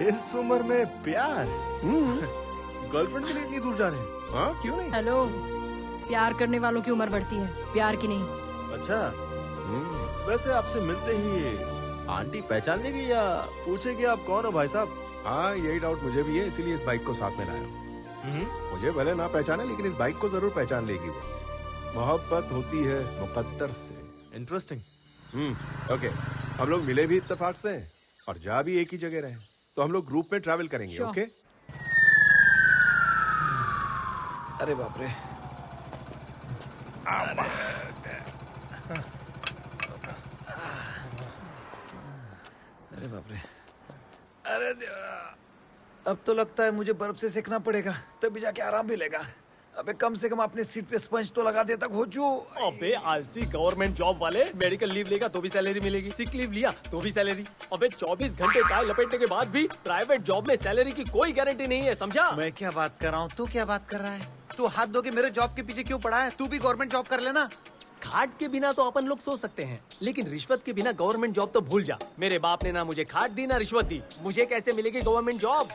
इस उम्र में प्यार? गर्लफ्रेंड के लिए इतनी दूर जा रहे हैं? हाँ, क्यों नहीं? हेलो, प्यार करने वालों की उम्र बढ़ती है, प्यार की नहीं। अच्छा, वैसे आपसे मिलते ही आंटी पहचान लेगी या पूछेगी आप कौन हो भाई साहब? हाँ, यही डाउट मुझे भी है, इसीलिए इस बाइक को साथ में लाया हूँ। मुझे भले ना पहचाने, लेकिन इस बाइक को जरूर पहचान लेगी वो। मोहब्बत होती है मुकद्दर से। इंटरेस्टिंग। ओके, हम लोग मिले भी इत्तेफाक से और जा भी एक ही जगह रहे, तो हम लोग ग्रुप में ट्रैवल करेंगे। ओके? अरे बाप रे, अरे बाप रे, अरे अब तो लगता है मुझे बर्फ से सेकना पड़ेगा, तभी जाके आराम मिलेगा। अबे कम से कम अपने सीट पे स्पंज तो लगा देता घोचू। अबे आलसी, गवर्नमेंट जॉब वाले मेडिकल लीव लेगा तो भी सैलरी मिलेगी, सिक लीव लिया तो भी सैलरी। अबे 24 घंटे टाई लपेटने के बाद भी प्राइवेट जॉब में सैलरी की कोई गारंटी नहीं है, समझा? मैं क्या बात कर रहा हूँ, तू क्या बात कर रहा है? तू हाथ धो के मेरे जॉब के पीछे क्यों पड़ा है? तू भी गवर्नमेंट जॉब कर लेना। खाट के बिना तो अपन लोग सोच सकते हैं, लेकिन रिश्वत के बिना गवर्नमेंट जॉब तो भूल जा। मेरे बाप ने ना मुझे खाट दी ना रिश्वत दी, मुझे कैसे मिलेगी गवर्नमेंट जॉब?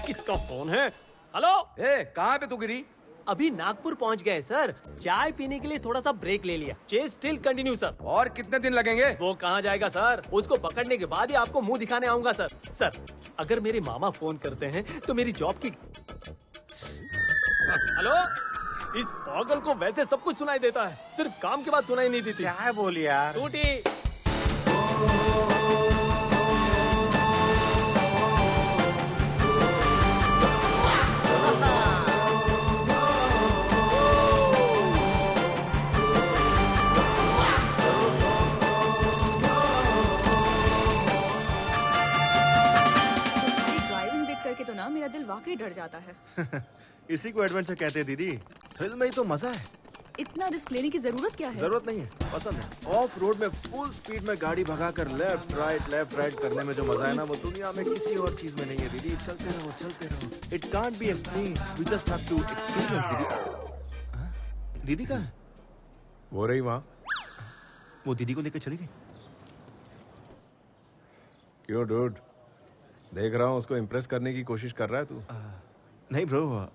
किसका फोन है? हेलो, कहाँ पे तू गिरी? अभी नागपुर पहुंच गए सर, चाय पीने के लिए थोड़ा सा ब्रेक ले लिया। Chess still continue sir. और कितने दिन लगेंगे? वो कहाँ जाएगा सर, उसको पकड़ने के बाद ही आपको मुंह दिखाने आऊंगा सर। सर, अगर मेरे मामा फोन करते हैं तो मेरी जॉब की। हेलो, इस पागल को वैसे सब कुछ सुनाई देता है, सिर्फ काम के बाद सुनाई नहीं देती। क्या बोली यार? टूटी। दिल वाकई डर जाता है। इसी को एडवेंचर कहते हैं दीदी। थ्रिल में ही तो मजा है। इतना रिस्क लेने की जरूरत क्या है? जरूरत नहीं है, पसंद है। ऑफ रोड में फुल स्पीड में गाड़ी भगाकर लेफ्ट राइट करने में जो मजा है ना, वो दुनिया में किसी और चीज में नहीं है दीदी। चलते रहो। It can't be explain, we just have to experience दीदी। दीदी कहाँ है? वो रही वहां। वो दीदी को लेकर चली गई। क्यों डूड, देख रहा हूँ उसको इम्प्रेस करने की कोशिश कर रहा है तू। नहीं ब्रो,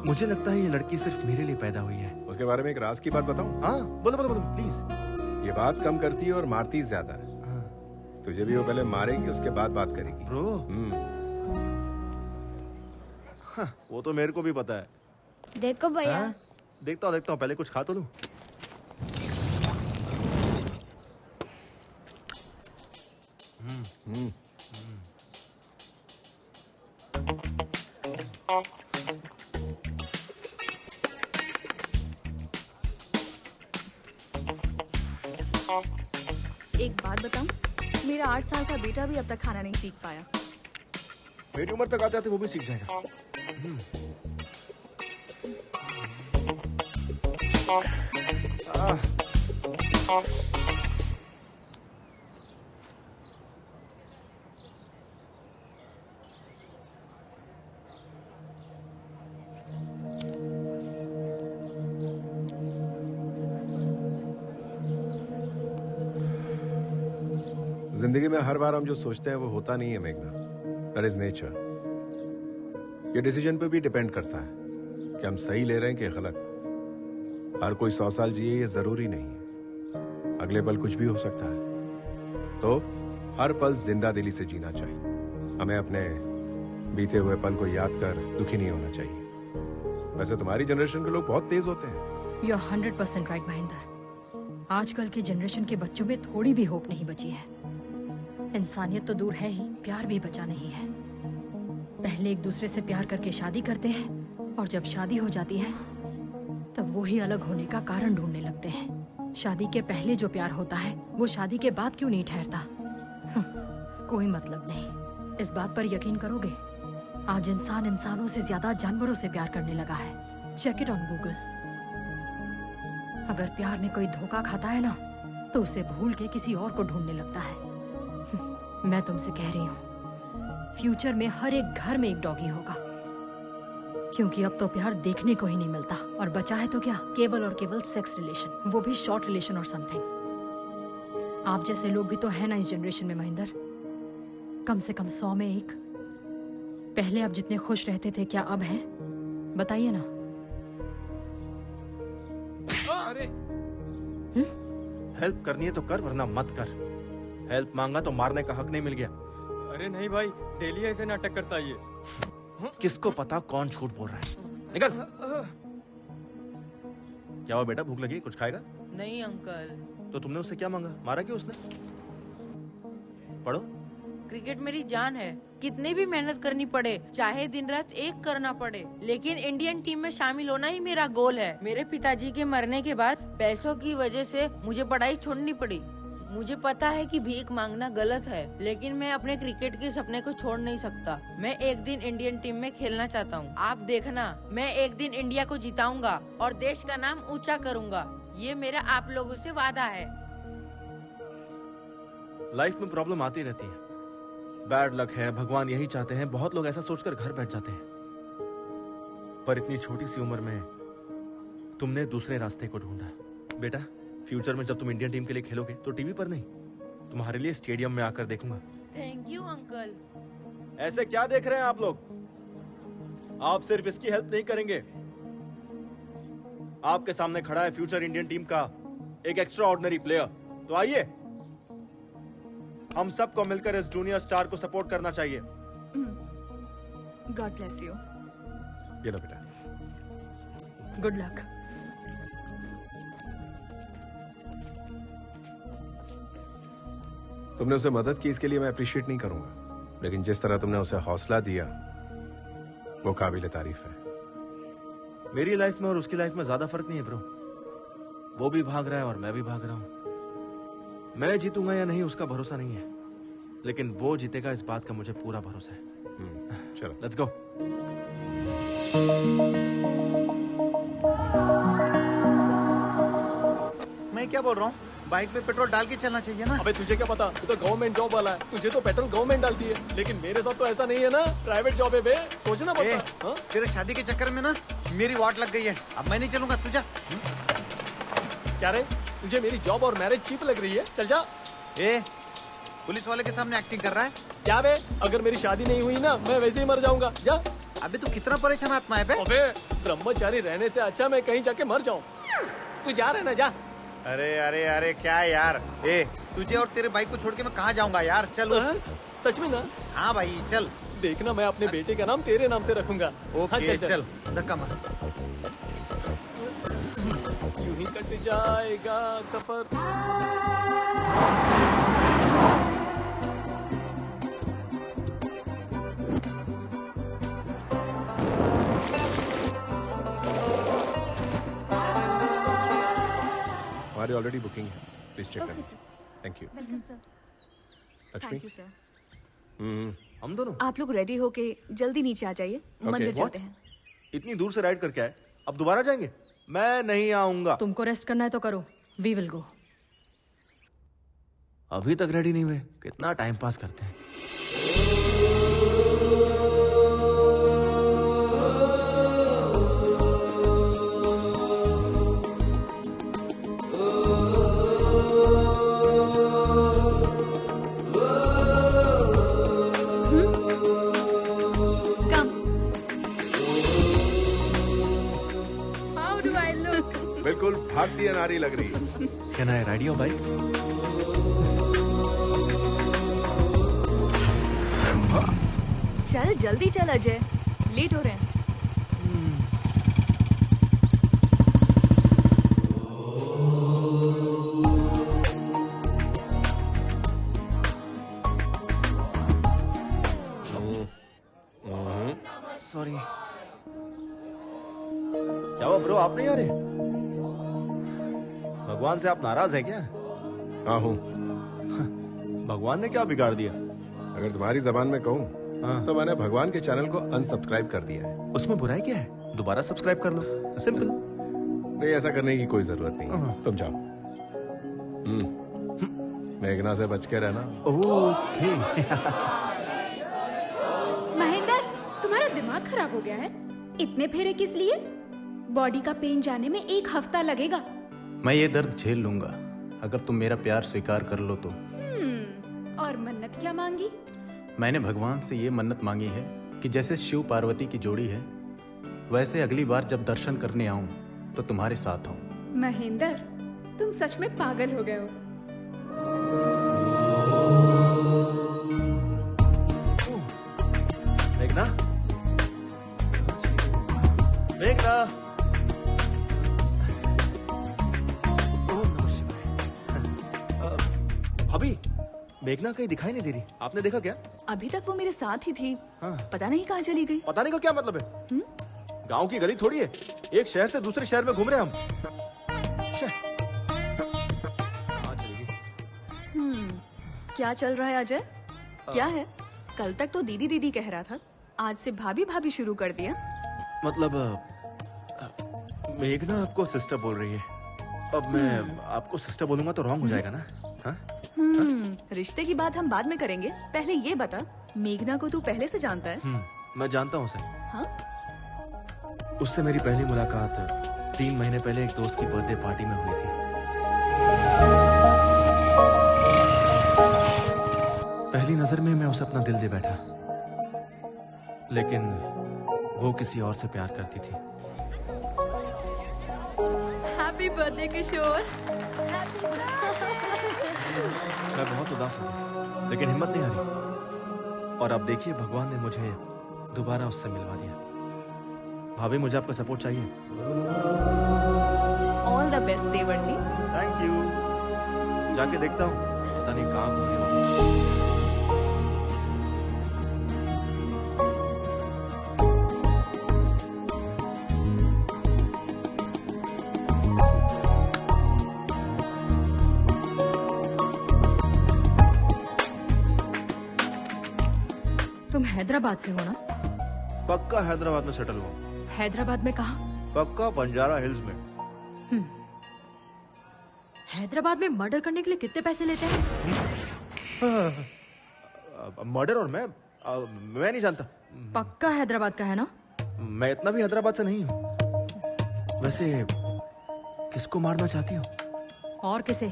मुझे लगता है ये लड़की सिर्फ मेरे लिए पैदा हुई है। उसके बारे में एक राज की बात बताऊं? हाँ बोलो प्लीज। ये बात कम करती है और मारती ज्यादा है। तुझे भी वो पहले मारेगी, उसके बाद बात करेगी। ब्रो वो तो मेरे को भी पता है। देखो भैया। देखता हूँ, पहले कुछ खा तो लूं। एक बात बताऊं, मेरा 8 साल का बेटा भी अब तक खाना नहीं सीख पाया। मेरी उम्र तक आते आते वो भी सीख जाएगा। जिंदगी में हर बार हम जो सोचते हैं वो होता नहीं है मेघना। That is nature. ये डिसीजन पे भी डिपेंड करता है कि हम सही ले रहे हैं कि गलत। हर कोई 100 साल जिए ये जरूरी नहीं है। अगले पल कुछ भी हो सकता है। तो हर पल जिंदा दिली से जीना चाहिए। हमें अपने बीते हुए पल को याद कर दुखी नहीं होना चाहिए। वैसे तुम्हारी जनरेशन के लोग बहुत तेज होते हैं। You're 100% right Mahendra. आजकल के जनरेशन के बच्चों में थोड़ी भी होप नहीं बची है। इंसानियत तो दूर है ही, प्यार भी बचा नहीं है। पहले एक दूसरे से प्यार करके शादी करते हैं और जब शादी हो जाती है तब वो ही अलग होने का कारण ढूंढने लगते हैं। शादी के पहले जो प्यार होता है वो शादी के बाद क्यों नहीं ठहरता? कोई मतलब नहीं। इस बात पर यकीन करोगे, आज इंसान इंसानों से ज्यादा जानवरों से प्यार करने लगा है। Check it on Google. अगर प्यार में कोई धोखा खाता है ना तो उसे भूल के किसी और को ढूंढने लगता है। मैं तुमसे कह रही हूँ, फ्यूचर में हर एक घर में एक डॉगी होगा, क्योंकि अब तो प्यार देखने को ही नहीं मिलता। और बचा है तो क्या, केवल और केवल सेक्स रिलेशन, वो भी शॉर्ट रिलेशन और समथिंग। आप जैसे लोग भी तो है ना इस जनरेशन में महेंद्र, कम से कम 100 में एक। पहले आप जितने खुश रहते थे, क्या अब हैं? बताइए ना। अरे हेल्प करनी है तो कर, वरना मत कर। हेल्प मांगा तो मारने का हक नहीं मिल गया। अरे नहीं भाई, डेली ऐसे नाटक करता है ये। किसको पता कौन झूठ बोल रहा है। निकल। क्या हुआ बेटा, भूख लगी, कुछ खाएगा? नहीं अंकल। तो तुमने उससे क्या मांगा? मारा क्यों उसने? पढ़ो। क्रिकेट मेरी जान है। कितनी भी मेहनत करनी पड़े, चाहे दिन रात एक करना पड़े, लेकिन इंडियन टीम में शामिल होना ही मेरा गोल है। मेरे पिताजी के मरने के बाद पैसों की वजह से मुझे पढ़ाई छोड़नी पड़ी। मुझे पता है कि भीख मांगना गलत है, लेकिन मैं अपने क्रिकेट के सपने को छोड़ नहीं सकता। मैं एक दिन इंडियन टीम में खेलना चाहता हूँ। आप देखना, मैं एक दिन इंडिया को जिताऊंगा और देश का नाम ऊंचा करूंगा। ये मेरा आप लोगों से वादा है। लाइफ में प्रॉब्लम आती रहती है, बैड लक है, भगवान यही चाहते हैं। बहुत लोग ऐसा सोचकर घर बैठ जाते हैं, पर इतनी छोटी सी उम्र में तुमने दूसरे रास्ते को ढूंढा। बेटा, फ्यूचर में जब तुम इंडियन टीम के लिए खेलोगे तो टीवी पर नहीं, तुम्हारे लिए स्टेडियम में आकर देखूंगा। Thank you uncle. ऐसे क्या देख रहे हैं आप लोग? आप सिर्फ इसकी हेल्प नहीं करेंगे, आपके सामने खड़ा है फ्यूचर इंडियन टीम का एक एक्स्ट्रा ऑर्डिनरी प्लेयर। तो आइए, हम सबको मिलकर इस जूनियर स्टार को सपोर्ट करना चाहिए। God bless you. ये लो बेटा। Good luck. तुमने उसे मदद की, इसके लिए मैं अप्रिशिएट नहीं करूंगा, लेकिन जिस तरह तुमने उसे हौसला दिया वो काबिल तारीफ है। मेरी लाइफ में और उसकी लाइफ में ज्यादा फर्क नहीं है ब्रो। वो भी भाग रहा है और मैं भी भाग रहा हूं। मैं जीतूंगा या नहीं उसका भरोसा नहीं है, लेकिन वो जीतेगा इस बात का मुझे पूरा भरोसा है। चलो लेट्स गो। मैं क्या बोल रहा हूँ, बाइक में पेट्रोल डाल के चलना चाहिए ना। अबे तुझे क्या पता, तू तो गवर्नमेंट जॉब वाला है, तुझे तो पेट्रोल गवर्नमेंट डालती है, लेकिन मेरे साथ तो ऐसा नहीं है ना, प्राइवेट जॉब है बे, सोचना पड़ता। हाँ? तेरे शादी के चक्कर में ना मेरी वाट लग गई है, अब मैं नहीं चलूंगा, तू जा। क्या रे, तुझे मेरी जॉब और मैरिज चीप लग रही है? चल जा। पुलिस वाले के सामने एक्टिंग कर रहा है क्या बे? अगर मेरी शादी नहीं हुई ना, मैं वैसे ही मर जाऊंगा। जा। अबे तू कितना परेशान आत्मा है बे? अबे ब्रह्मचारी रहने से अच्छा मैं कहीं जाके मर जाऊं। तू जा रहे ना, जा। अरे अरे अरे क्या यार, तुझे और तेरे बाइक को छोड़ के मैं कहाँ जाऊंगा यार, चल। सच में ना? हाँ भाई चल। देखना मैं अपने बेटे का नाम तेरे नाम से रखूंगा। ओके चल, धक्का मार। यूं ही कट जाएगा सफर। हमारी ऑलरेडी बुकिंग है, प्लीज चेक करें। Thank you. Lakshmi. Thank you sir. हम दोनों आप लोग रेडी होके जल्दी नीचे आ जाइए, मंदिर चलते हैं। इतनी दूर से राइड करके आए, अब दोबारा जाएंगे? मैं नहीं आऊंगा। तुमको रेस्ट करना है तो करो, वी विल गो। अभी तक रेडी नहीं हुए, कितना टाइम पास करते हैं। बिल्कुल भारतीय नारी लग रही है। Can I ride your bike? चल जल्दी चल अजय, लेट हो रहे हैं। सॉरी। क्या हुआ ब्रो, आप नहीं आ रहे? भगवान से आप नाराज हैं क्या? हाँ हूँ। भगवान ने क्या बिगाड़ दिया? अगर तुम्हारी जबान में कहूँ तो मैंने भगवान के चैनल को अनसब्सक्राइब कर दिया है। उसमें बुराई क्या है? दोबारा सब्सक्राइब कर लो, सिंपल। नहीं, ऐसा करने की कोई जरूरत नहीं, तुम जाओ। मेघना से बच के रहना। ओके। महेंद्र, तुम्हारा दिमाग खराब हो गया है? इतने फेरे किस लिए? बॉडी का पेन जाने में 1 हफ्ता लगेगा। मैं ये दर्द झेल लूंगा अगर तुम मेरा प्यार स्वीकार कर लो तो। और मन्नत क्या मांगी? मैंने भगवान से ये मन्नत मांगी है कि जैसे शिव पार्वती की जोड़ी है, वैसे अगली बार जब दर्शन करने आऊं तो तुम्हारे साथ आऊं। महेंद्र, तुम सच में पागल हो गए हो। मेघना, मेघना। अभी मेघना कहीं दिखाई नहीं दे रही, आपने देखा क्या? अभी तक वो मेरे साथ ही थी। हाँ। पता नहीं कहाँ चली गई। पता नहीं का क्या मतलब है? गांव की गली थोड़ी है, एक शहर से दूसरे शहर में घूम रहे हम। क्या चल रहा है अजय? क्या है? कल तक तो दीदी दीदी कह रहा था, आज से भाभी भाभी शुरू कर दिया। मतलब मेघना आपको सिस्टर बोल रही है, अब मैं आपको सिस्टर बोलूंगा तो रॉन्ग हो जाएगा ना? हाँ? रिश्ते की बात हम बाद में करेंगे, पहले ये बता, मेघना को तू पहले से जानता है? मैं जानता हूँ उसे। हाँ? उससे मेरी पहली मुलाकात 3 महीने पहले एक दोस्त की बर्थडे पार्टी में हुई थी। पहली नजर में मैं उसे अपना दिल दे बैठा, लेकिन वो किसी और से प्यार करती थी। हैप्पी बर्थडे किशोर। मैं बहुत उदास हूँ, लेकिन हिम्मत नहीं आ रही। और अब देखिए, भगवान ने मुझे दोबारा उससे मिलवा दिया। भाभी, मुझे आपका सपोर्ट चाहिए। ऑल द बेस्ट देवर जी। Thank you. जाके देखता हूँ, पता नहीं कहाँ घूमे हो। तुम हैदराबाद से हो ना? पक्का हैदराबाद में सेटल हुआ। हैदराबाद में कहा? पक्का बंजारा हिल्स में। हैदराबाद में मर्डर करने के लिए कितने पैसे लेते हैं? मर्डर और मैं नहीं जानता। पक्का हैदराबाद का है ना? मैं इतना भी हैदराबाद से नहीं हूँ। वैसे किसको मारना चाहती हो? और किसे?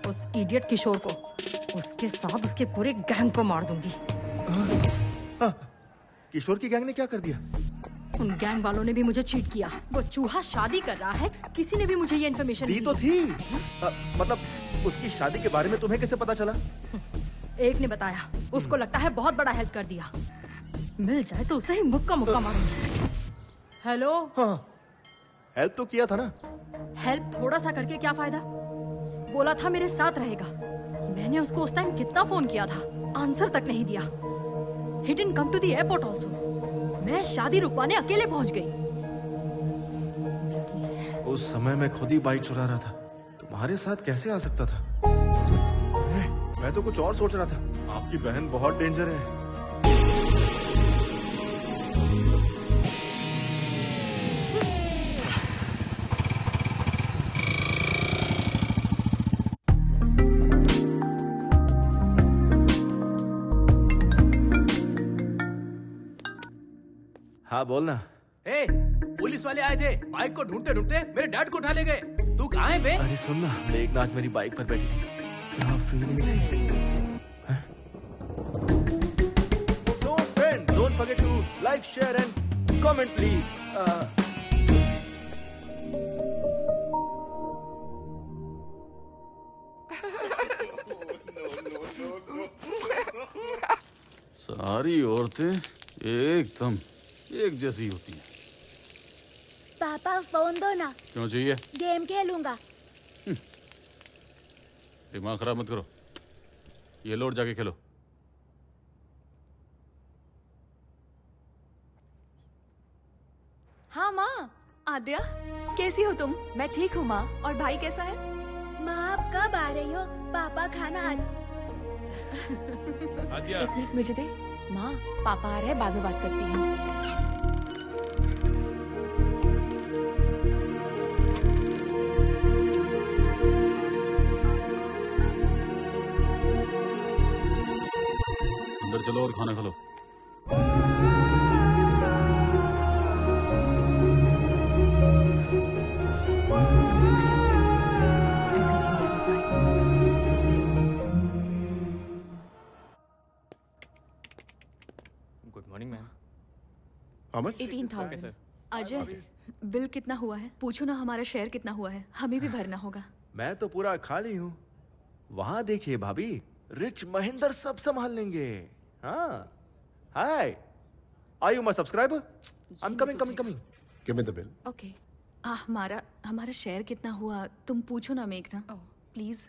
उस इडियट किशोर को। उसके साथ उसके पूरे गैंग को मार दूंगी। किशोर की गैंग ने क्या कर दिया? उन गैंग वालों ने भी मुझे चीट किया। वो चूहा शादी कर रहा है, किसी ने भी मुझे ये इन्फॉर्मेशन दी तो थी। मतलब उसकी शादी के बारे में तुम्हें कैसे पता चला? एक ने बताया। उसको लगता है बहुत बड़ा हेल्प कर दिया। मिल जाए तो उसे ही मुक्का मुक्का मारूंगी। हेलो। हाँ, हेल्प तो किया था ना। हेल्प थोड़ा सा करके क्या फायदा? बोला था मेरे साथ रहेगा। मैंने उसको उस टाइम कितना फोन किया था, आंसर तक नहीं दिया। He didn't come to the airport also. मैं शादी रुकवाने अकेले पहुंच गई। उस समय मैं खुद ही बाइक चुरा रहा था, तुम्हारे साथ कैसे आ सकता था? मैं तो कुछ और सोच रहा था। आपकी बहन बहुत डेंजर है। हाँ बोलना। ए, पुलिस वाले आए थे, बाइक को ढूंढते ढूंढते मेरे डैड को उठा ले गए। तू कहाँ है बे? अरे सुन ना, मेघनाथ मेरी बाइक पर बैठी थी। क्या फीलिंग थी? So friend, don't forget to like, share and comment please. सारी औरतें एकदम एक जैसी होती हैं। पापा फोन दो ना। क्यों चाहिए? गेम खेलूंगा। दिमाग खराब मत करो। ये लौट जाके खेलो। हाँ माँ। आद्या, कैसी हो तुम? मैं ठीक हूँ माँ। और भाई कैसा है? माँ आप कब आ रही हो? पापा खाना एक मिनट मुझे दे। माँ पापा आ रहे हैं, बाद में बात करती हूँ। अंदर चलो और खाना खा लो। Good morning ma'am. How much? 18,000। Ajay, bill कितना हुआ है? पूछो ना हमारा शेयर कितना हुआ है, हमें भी भरना होगा। मैं तो पूरा खाली हूँ। वहाँ देखिए भाभी, रिच महेंद्र सब संभाल लेंगे। हाँ, hi, are you my subscriber? I am coming. Give me the bill. Okay. हमारा शेयर कितना हुआ तुम पूछो ना मेघना, प्लीज।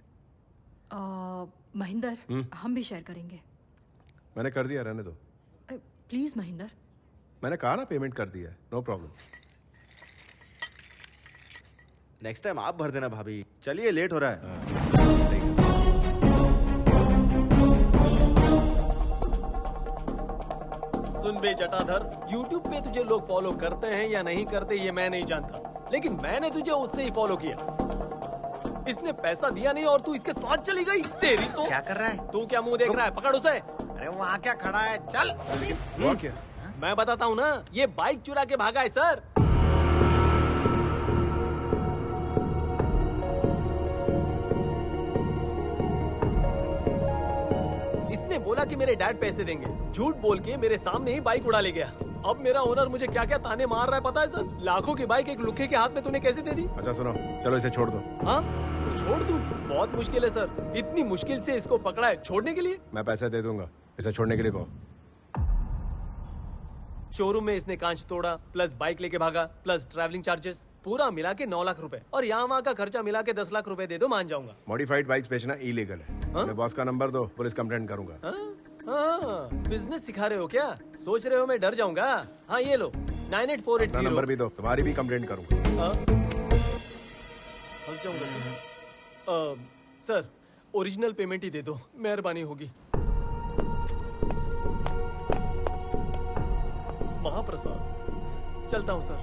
महेंद्र, हम भी शेयर करेंगे। मैंने कर दिया, रहने दो। प्लीज महेंद्र। मैंने कहा ना पेमेंट कर दिया है, नो प्रॉब्लम। नेक्स्ट टाइम आप भर देना भाभी। चलिए लेट हो रहा है। सुन बे जटाधर, YouTube पे तुझे लोग फॉलो करते हैं या नहीं करते ये मैं नहीं जानता, लेकिन मैंने तुझे उससे ही फॉलो किया। इसने पैसा दिया नहीं और तू इसके साथ चली गई। तेरी तो क्या कर रहा है? तू क्या मुंह देख रहा है? पकड़ उसे। अरे वहाँ क्या खड़ा है? चल। वो क्या? मैं बताता हूँ ना, ये बाइक चुरा के भागा है सर। इसने बोला कि मेरे डैड पैसे देंगे, झूठ बोल के मेरे सामने ही बाइक उड़ा ले गया। अब मेरा ओनर मुझे क्या क्या ताने मार रहा है पता है सर? लाखों की बाइक एक लुखे के हाथ में तूने कैसे दे दी? अच्छा सुनो, चलो इसे छोड़ दो। हाँ छोड़ दूं? बहुत मुश्किल है सर, इतनी मुश्किल से इसको पकड़ा है, छोड़ने के लिए? मैं पैसे दे दूंगा, इसे छोड़ने के लिए कहो। शोरूम में इसने कांच तोड़ा, प्लस बाइक लेके भागा, प्लस ट्रैवलिंग चार्जेस, पूरा मिला के 9 लाख रुपए, और यहाँ वहाँ का खर्चा मिला के 10 लाख रुपए दे दो, मान जाऊंगा। मॉडिफाइड बाइक्स बेचना इलीगल है। मेरे बॉस का नंबर दो, पुलिस कंप्लेंट करूंगा। हाँ, बिजनेस सिखा रहे हो क्या? सोच रहे हो मैं डर जाऊंगा? हाँ ये लो, 98480। नंबर भी दो, तुम्हारी भी कंप्लेंट करूंगा। फंस जाऊंगा। सर ओरिजिनल पेमेंट ही दे दो, मेहरबानी होगी। महाप्रसाद। चलता हूँ सर।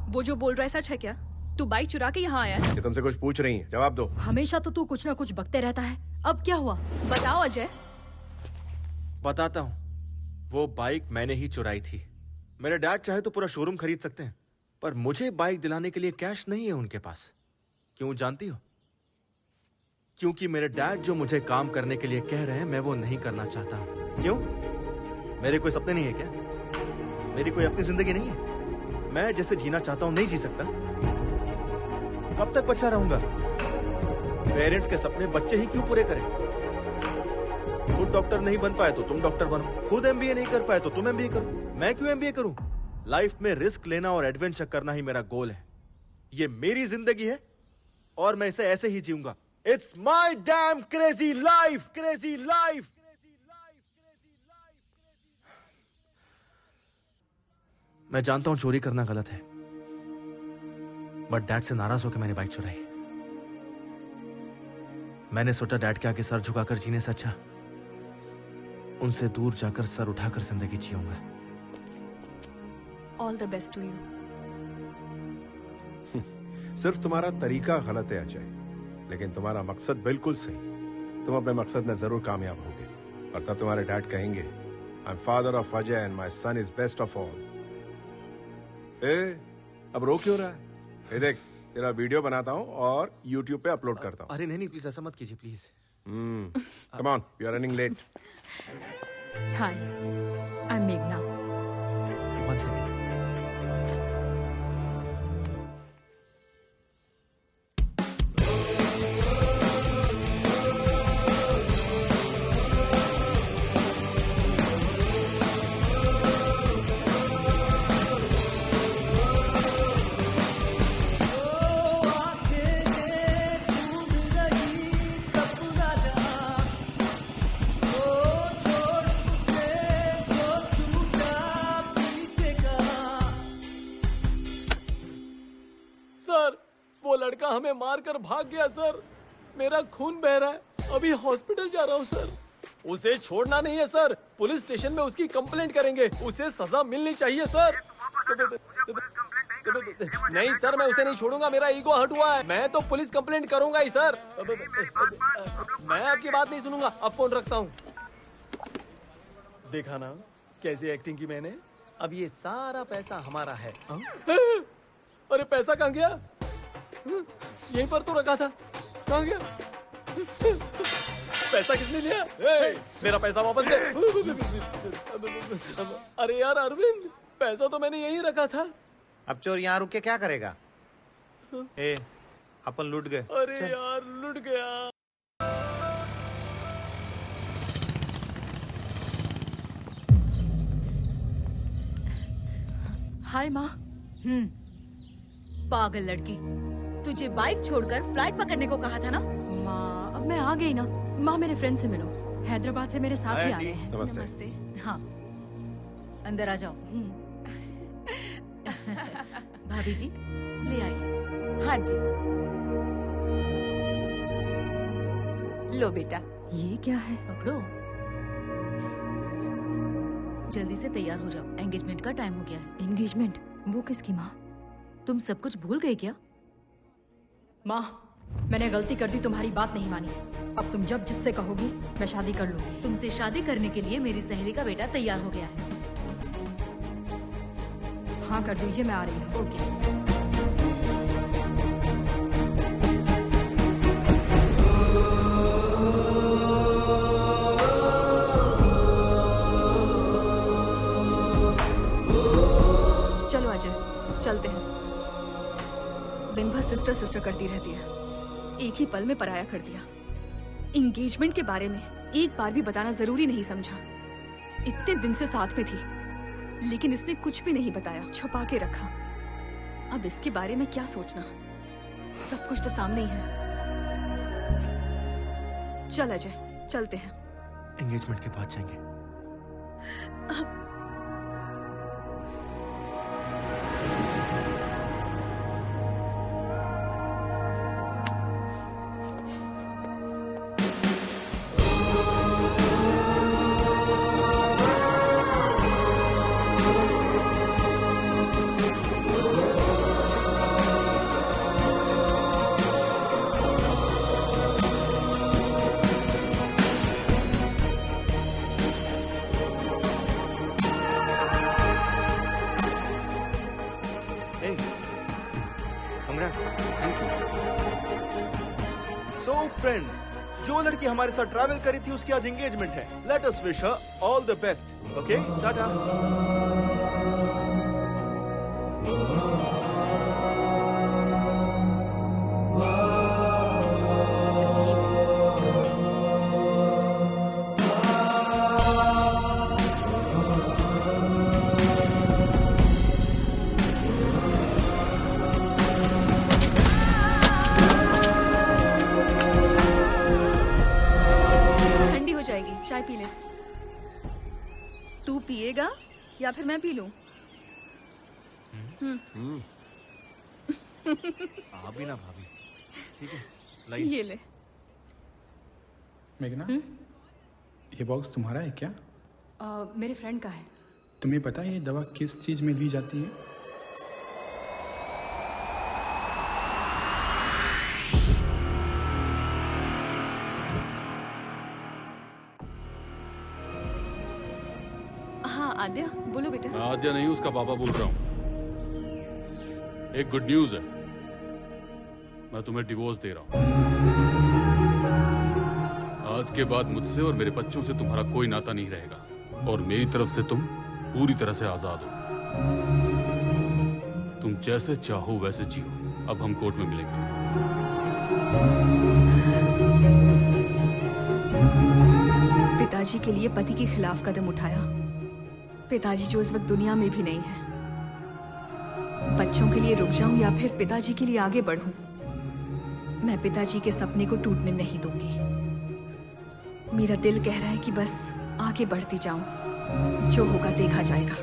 वो जो बोल रहा है सच है क्या? तू बाइक चुरा के यहाँ आया है? कि तुमसे कुछ पूछ रही है, जवाब दो। हमेशा तो तू कुछ ना कुछ बकते रहता है, अब क्या हुआ? बताओ अजय। बताता हूँ। वो बाइक मैंने ही चुराई थी। मेरे डैड चाहे तो पूरा शोरूम खरीद सकते हैं, पर मुझे बाइक दिलाने के लिए कैश नहीं है उनके पास। क्यों जानती हो? क्योंकि मेरे डैड जो मुझे काम करने के लिए कह रहे हैं, मैं वो नहीं करना चाहता हूं। क्यों? मेरे कोई सपने नहीं है क्या? मेरी कोई अपनी जिंदगी नहीं है? मैं जैसे जीना चाहता हूं नहीं जी सकता? कब तक बच्चा रहूंगा? पेरेंट्स के सपने बच्चे ही क्यों पूरे करें? खुद डॉक्टर नहीं बन पाए तो तुम डॉक्टर बनो, खुद एमबीए नहीं कर पाए तो तुम एमबीए करो। मैं क्यों एमबीए करूं? लाइफ में रिस्क लेना और एडवेंचर करना ही मेरा गोल है। ये मेरी जिंदगी है और मैं इसे ऐसे ही जीऊंगा। It's my damn crazy life, crazy life. मैं जानता हूं चोरी करना गलत है, बट डैड से नाराज होकर मैंने बाइक चुराई। मैंने सोचा डैड के आगे सर झुकाकर जीने से अच्छा उनसे दूर जाकर सर उठाकर जिंदगी जीऊंगा। All the best to you. सिर्फ तुम्हारा तरीका गलत है अजय, लेकिन तुम्हारा मकसद बिल्कुल सही। तुम अपने मकसद में जरूर कामयाब होगे और तब तुम्हारे डैड कहेंगे, I am father of Ajay and my son is best of all. अब रो क्यों रहा है? ये देख, तेरा वीडियो बनाता हूँ और YouTube पे अपलोड करता हूँ। अरे नहीं प्लीज ऐसा मत कीजिए please. Come on, you are running late. Hi, I am मेघना। One second. लड़का हमें मारकर भाग गया सर। मेरा खून बह रहा है, अभी हॉस्पिटल जा रहा हूँ सर। उसे छोड़ना नहीं है सर, पुलिस स्टेशन में उसकी कंप्लेंट करेंगे, उसे सजा मिलनी चाहिए सर। नहीं सर, मैं उसे नहीं छोड़ूंगा, मेरा ईगो हर्ट हुआ है। मैं तो पुलिस कंप्लेंट करूंगा ही सर। मैं आपकी बात नहीं सुनूंगा, अब फोन रखता हूँ। देखा ना कैसी एक्टिंग की मैंने। अब ये सारा पैसा हमारा है। अरे पैसा कहाँ गया? यहीं पर तो रखा था, कहाँ गया? पैसा किसने लिया? मेरा पैसा वापस दे। अरे यार अरविंद, पैसा तो मैंने यहीं रखा था। अब चोर यहाँ रुक के क्या करेगा? अपन लूट गए। अरे यार लूट गया। हाय माँ। पागल लड़की, तुझे बाइक छोड़कर फ्लाइट पकड़ने को कहा था ना? माँ अब मैं आ गई ना। माँ मेरे फ्रेंड से मिलो, हैदराबाद से मेरे साथ ही आ रहे हैं। नमस्ते। हाँ अंदर आ जाओ। भाभी जी ले आइए। हाँ जी। लो बेटा। ये क्या है? पकड़ो, जल्दी से तैयार हो जाओ, एंगेजमेंट का टाइम हो गया है। एंगेजमेंट? वो किसकी माँ? तुम सब कुछ भूल गए क्या? माँ मैंने गलती कर दी, तुम्हारी बात नहीं मानी। अब तुम जब जिससे कहोगी मैं शादी कर लूंगी। तुमसे शादी करने के लिए मेरी सहेली का बेटा तैयार हो गया है। हाँ कर दीजिए, मैं आ रही हूँ। ओके। चलो अजय चलते हैं। दिन भर सिस्टर सिस्टर करती रहती है, एक ही पल में पराया कर दिया। एंगेजमेंट के बारे में एक बार भी बताना जरूरी नहीं समझा। इतने दिन से साथ में थी, लेकिन इसने कुछ भी नहीं बताया, छुपा के रखा। अब इसके बारे में क्या सोचना, सब कुछ तो सामने ही है। चल अजय चलते हैं। एंगेजमेंट के बाद जाएंगे। Hey, congrats. Thank you. So friends, जो लड़की हमारे साथ ट्रैवल करी थी उसकी आज एंगेजमेंट है. Let us wish her all the best. Okay? Tata. ठंडी हो जाएगी, चाय पी ले. तू पिएगा या फिर मैं पी लूं? आप भी ना भाभी. ठीक है, लाइए. ये ले. मेघना, ये बॉक्स तुम्हारा है क्या? मेरे फ्रेंड का है. तुम्हें पता है ये दवा किस चीज में ली जाती है? हाँ आद्या, बोलो बेटा. मैं आद्या नहीं, उसका पापा बोल रहा हूँ. एक गुड न्यूज है, मैं तुम्हें डिवोर्स दे रहा हूँ. आज के बाद मुझसे और मेरे बच्चों से तुम्हारा कोई नाता नहीं रहेगा और मेरी तरफ से तुम पूरी तरह से आजाद हो. तुम जैसे चाहो वैसे जियो. अब हम कोर्ट में मिलेंगे. पिताजी के लिए पति के खिलाफ कदम उठाया. पिताजी जो इस वक्त दुनिया में भी नहीं है. बच्चों के लिए रुक जाऊं या फिर पिताजी के लिए आगे बढ़ूं? मैं पिताजी के सपने को टूटने नहीं दूंगी. मेरा दिल कह रहा है कि बस आगे बढ़ती जाऊं. जो होगा देखा जाएगा.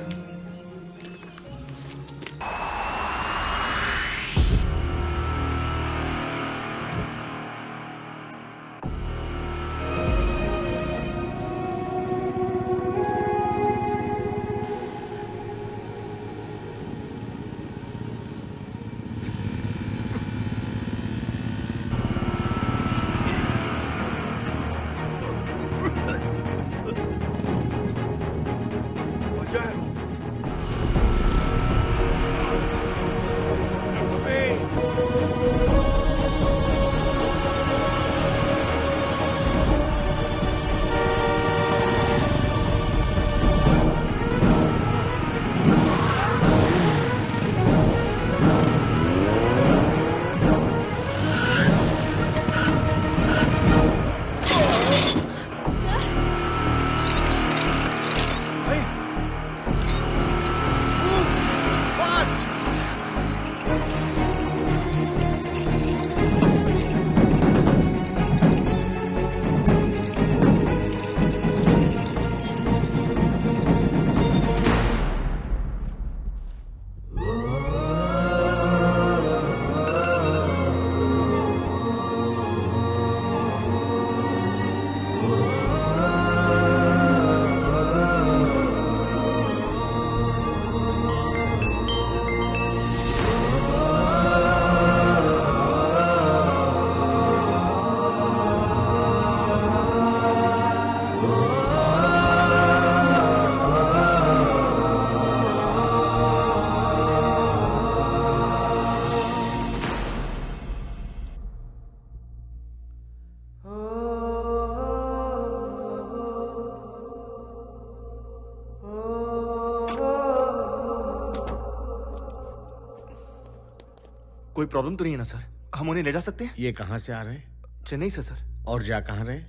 कोई प्रॉब्लम तो नहीं है ना सर? हम उन्हें ले जा सकते हैं? ये कहाँ से आ रहे हैं? चेन्नई से सर. और जा कहाँ रहे?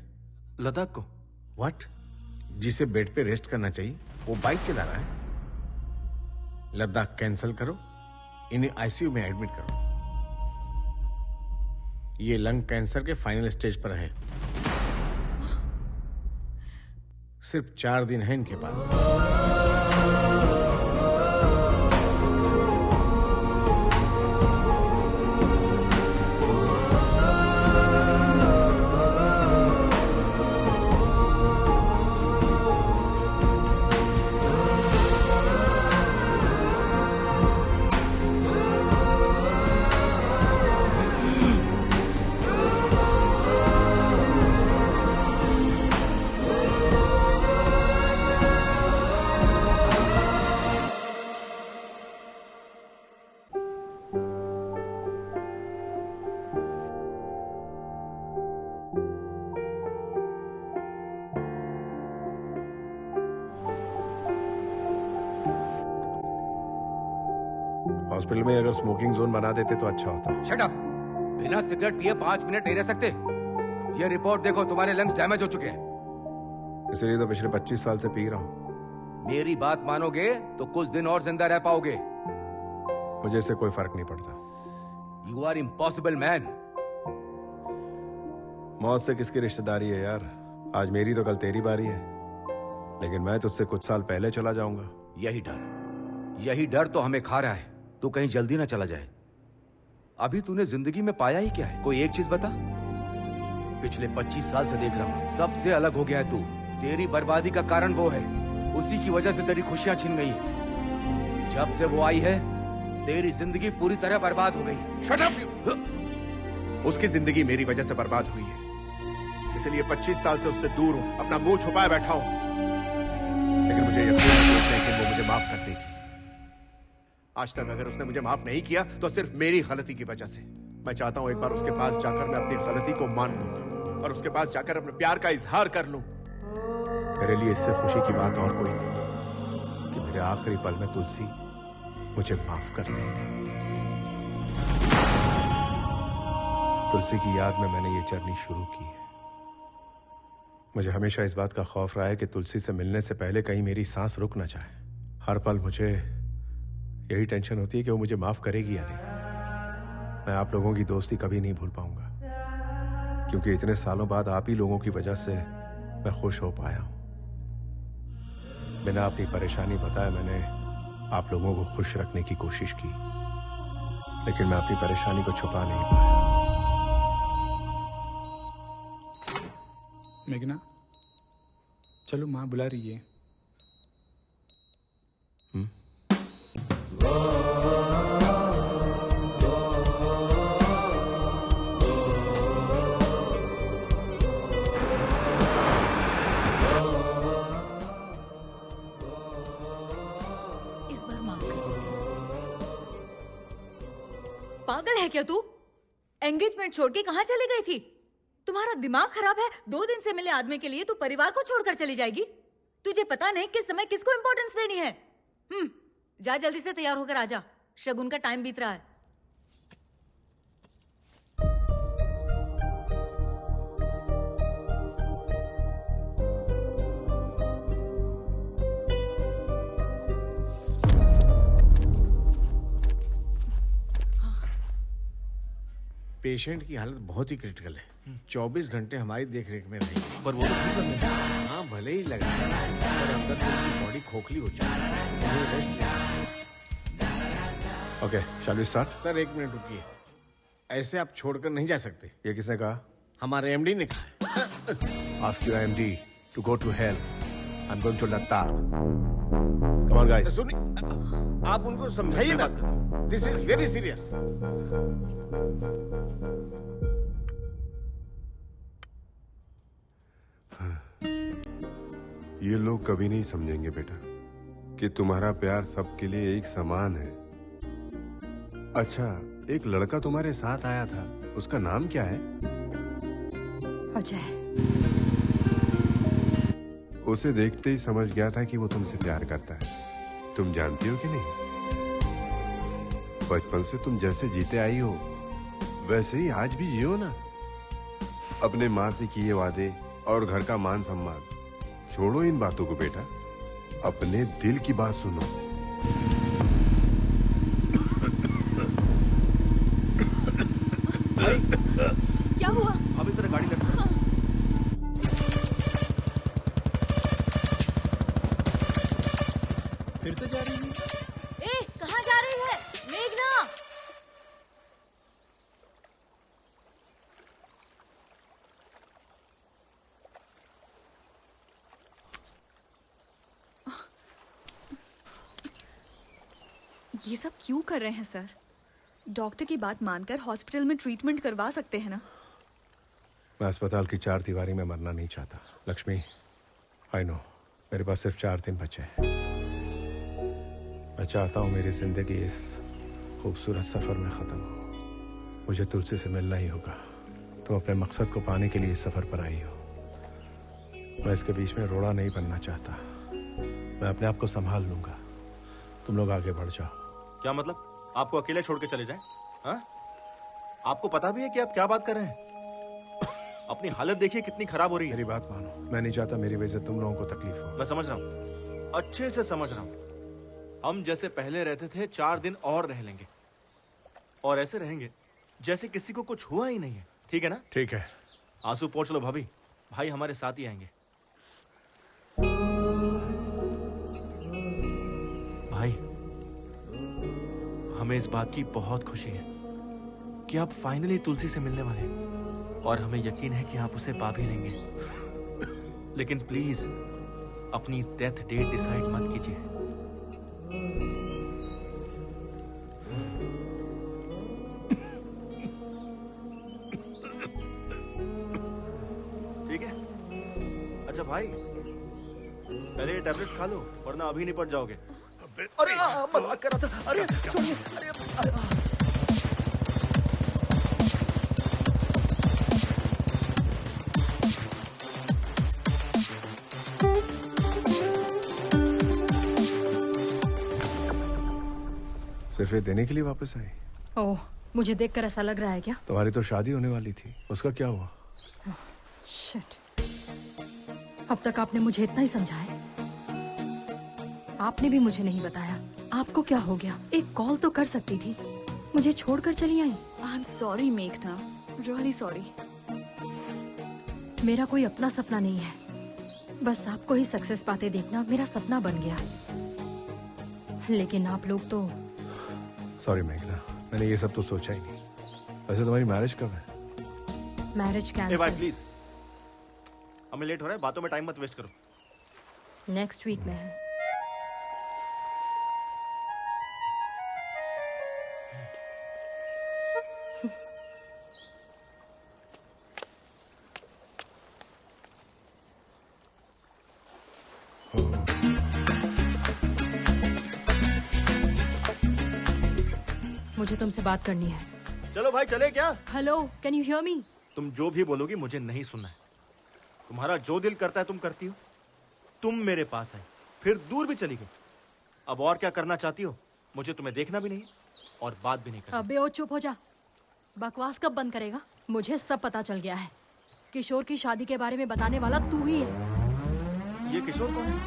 लद्दाख को. व्हाट? जिसे बेड पे रेस्ट करना चाहिए वो बाइक चला रहा है. लद्दाख कैंसिल करो, इन्हें आईसीयू में एडमिट करो. ये लंग कैंसर के फाइनल स्टेज पर है. सिर्फ 4 दिन है इनके पास. हॉस्पिटल में अगर स्मोकिंग जोन बना देते तो अच्छा होता। Shut up. बिना सिगरेट पिए 5 मिनट नहीं रह सकते। ये रिपोर्ट देखो, तुम्हारे लंग्स डैमेज हो चुके हैं। इसलिए तो पिछले 25 साल से पी रहा हूँ। मेरी बात मानोगे तो कुछ दिन और जिंदा रह पाओगे। मुझे इससे कोई फर्क नहीं पड़ता। You are impossible man. मौत से किसकी रिश्तेदारी है यार? आज मेरी तो कल तेरी बारी है, लेकिन मैं तुझसे कुछ साल पहले चला जाऊंगा। यही डर तो हमें खा रहा है। तू कहीं जल्दी ना चला जाए। अभी तूने जिंदगी में पाया ही क्या है? कोई एक चीज बता। पिछले 25 साल से देख रहा हूं, सबसे अलग हो गया है तू। तेरी बर्बादी का कारण वो है, उसी की वजह से तेरी खुशियां छिन गई। जब से वो आई है, तेरी जिंदगी पूरी तरह बर्बाद हो गई। Shut up. उसकी जिंदगी मेरी वजह से बर्बाद हुई है, इसलिए 25 साल से उससे दूर हूं, अपना मुंह छुपाए बैठा हूं। लेकिन मुझे यकीन है कि वो मुझे माफ कर देगी। आज तक अगर उसने मुझे माफ नहीं किया तो सिर्फ मेरी गलती की वजह से। मैं चाहता हूं एक बार उसके पास जाकर मैं अपनी गलती को मान लूं और उसके पास जाकर अपने प्यार का इजहार कर लूं। मेरे लिए इससे खुशी की बात और कोई नहीं कि मेरे आखिरी पल में तुलसी मुझे माफ कर दे। तुलसी की याद में मैंने ये जर्नी शुरू की है। मुझे हमेशा इस बात का खौफ रहा है कि तुलसी से मिलने से पहले कहीं मेरी सांस रुक ना जाए। हर पल मुझे यही टेंशन होती है कि वो मुझे माफ करेगी या नहीं। मैं आप लोगों की दोस्ती कभी नहीं भूल पाऊंगा, क्योंकि इतने सालों बाद आप ही लोगों की वजह से मैं खुश हो पाया हूं। बिना अपनी परेशानी बताए मैंने आप लोगों को खुश रखने की कोशिश की, लेकिन मैं अपनी परेशानी को छुपा नहीं पाया। मेघना, चलो माँ बुला रही है। पागल है क्या तू? एंगेजमेंट छोड़ के कहाँ चली गई थी? तुम्हारा दिमाग खराब है? 2 दिन से मिले आदमी के लिए तू परिवार को छोड़कर चली जाएगी? तुझे पता नहीं किस समय किसको इंपॉर्टेंस देनी है। जा जल्दी से तैयार होकर आजा, शगुन का टाइम बीत रहा है। पेशेंट की हालत बहुत ही क्रिटिकल है। 24 घंटे हमारी देखरेख में रहेगी। पर वो तो ठीक है। हाँ भले ही लग रहा है, पर अंदर से उसकी बॉडी खोखली हो चुकी है। मुझे रेस्ट लेना। Okay, shall we start? Sir 1 minute रुकिए। ऐसे आप छोड़कर नहीं जा सकते। ये किसने कहा? हमारे एमडी ने कहा। Ask your MD to go to hell. I'm going to Ladakh. Come on, guys. सुनिए, आप उनको समझाइए ना। This is very serious. ये लोग कभी नहीं समझेंगे बेटा कि तुम्हारा प्यार सबके लिए एक समान है। अच्छा, एक लड़का तुम्हारे साथ आया था, उसका नाम क्या है? अजय। उसे देखते ही समझ गया था कि वो तुमसे प्यार करता है। तुम जानती हो कि नहीं? बचपन से तुम जैसे जीते आई हो वैसे ही आज भी जियो ना। अपने माँ से किए वादे और घर का मान सम्मान छोड़ो इन बातों को बेटा, अपने दिल की बात सुनो। क्या हुआ? अब इस तरह गाड़ी लगा। फिर से जा रही है? ए, कहाँ जा रही है? मेघना! ये सब क्यों कर रहे हैं सर? डॉक्टर की बात मानकर हॉस्पिटल में ट्रीटमेंट करवा सकते हैं ना? मैं अस्पताल की 4 दीवारी में मरना नहीं चाहता लक्ष्मी। आई नो, मेरे पास सिर्फ 4 दिन बचे हैं। मैं चाहता हूँ मेरी जिंदगी इस खूबसूरत सफर में खत्म हो। मुझे तुलसी से मिलना ही होगा। तुम अपने मकसद को पाने के लिए इस सफर पर आई हो। मैं इसके बीच में रोड़ा नहीं बनना चाहता। मैं अपने आप को संभाल लूंगा। तुम लोग आगे बढ़ जाओ। क्या मतलब? आपको अकेले छोड़ के चले जाए? हाँ? आपको पता भी है कि आप क्या बात कर रहे हैं? अपनी हालत देखिए कितनी खराब हो रही है। मेरी बात मानो, मैं नहीं चाहता मेरी वजह से तुम लोगों को तकलीफ हो। मैं समझ रहा हूँ, अच्छे से समझ रहा हूँ। हम जैसे पहले रहते थे 4 दिन और रह लेंगे, और ऐसे रहेंगे जैसे किसी को कुछ हुआ ही नहीं है। ठीक है ना? ठीक है। आंसू पोंछ लो भाभी, भाई हमारे साथ ही आएंगे। भाई, हमें इस बात की बहुत खुशी है कि आप फाइनली तुलसी से मिलने वाले हैं, और हमें यकीन है कि आप उसे पा भी लेंगे। लेकिन प्लीज अपनी डेथ डेट डिसाइड मत कीजिए। ठीक है? अच्छा भाई, पहले ये टैबलेट्स खा लो, वरना अभी निपट जाओगे। अरे मजाक कर रहा था। अरे छोड़िए। अरे सिर्फ ये देने के लिए वापस आई? ओह, मुझे देखकर ऐसा लग रहा है क्या? तुम्हारी तो शादी होने वाली थी, उसका क्या हुआ? शिट, अब तक आपने मुझे इतना ही समझा है। आपने भी मुझे नहीं बताया आपको क्या हो गया। एक कॉल तो कर सकती थी, मुझे छोड़कर चली आई। आई एम सॉरी मेघना, रियली सॉरी। मेरा कोई अपना सपना नहीं है, बस आपको ही सक्सेस पाते देखना मेरा सपना बन गया। लेकिन आप लोग तो। सॉरी मेघना, मैंने ये सब तो सोचा ही नहीं। वैसे तुम्हारी मैरिज कब है? मैरिज ए भाई प्लीज, हमें लेट हो रहा है, बातों में टाइम मत वेस्ट करो। नेक्स्ट वीक में है। मुझे तुमसे बात करनी है। चलो भाई, चले क्या? Hello, can you hear me? तुम जो भी बोलोगी मुझे नहीं सुनना है। तुम्हारा जो दिल करता है तुम करती हो। तुम मेरे पास आई, फिर दूर भी चली गई। अब और क्या करना चाहती हो? मुझे तुम्हें देखना भी नहीं और बात भी नहीं करनी। अबे ओ चुप हो जा, बकवास कब बंद करेगा? मुझे सब पता चल गया है। किशोर की शादी के बारे में बताने वाला तू ही है। ये किशोर कौन है?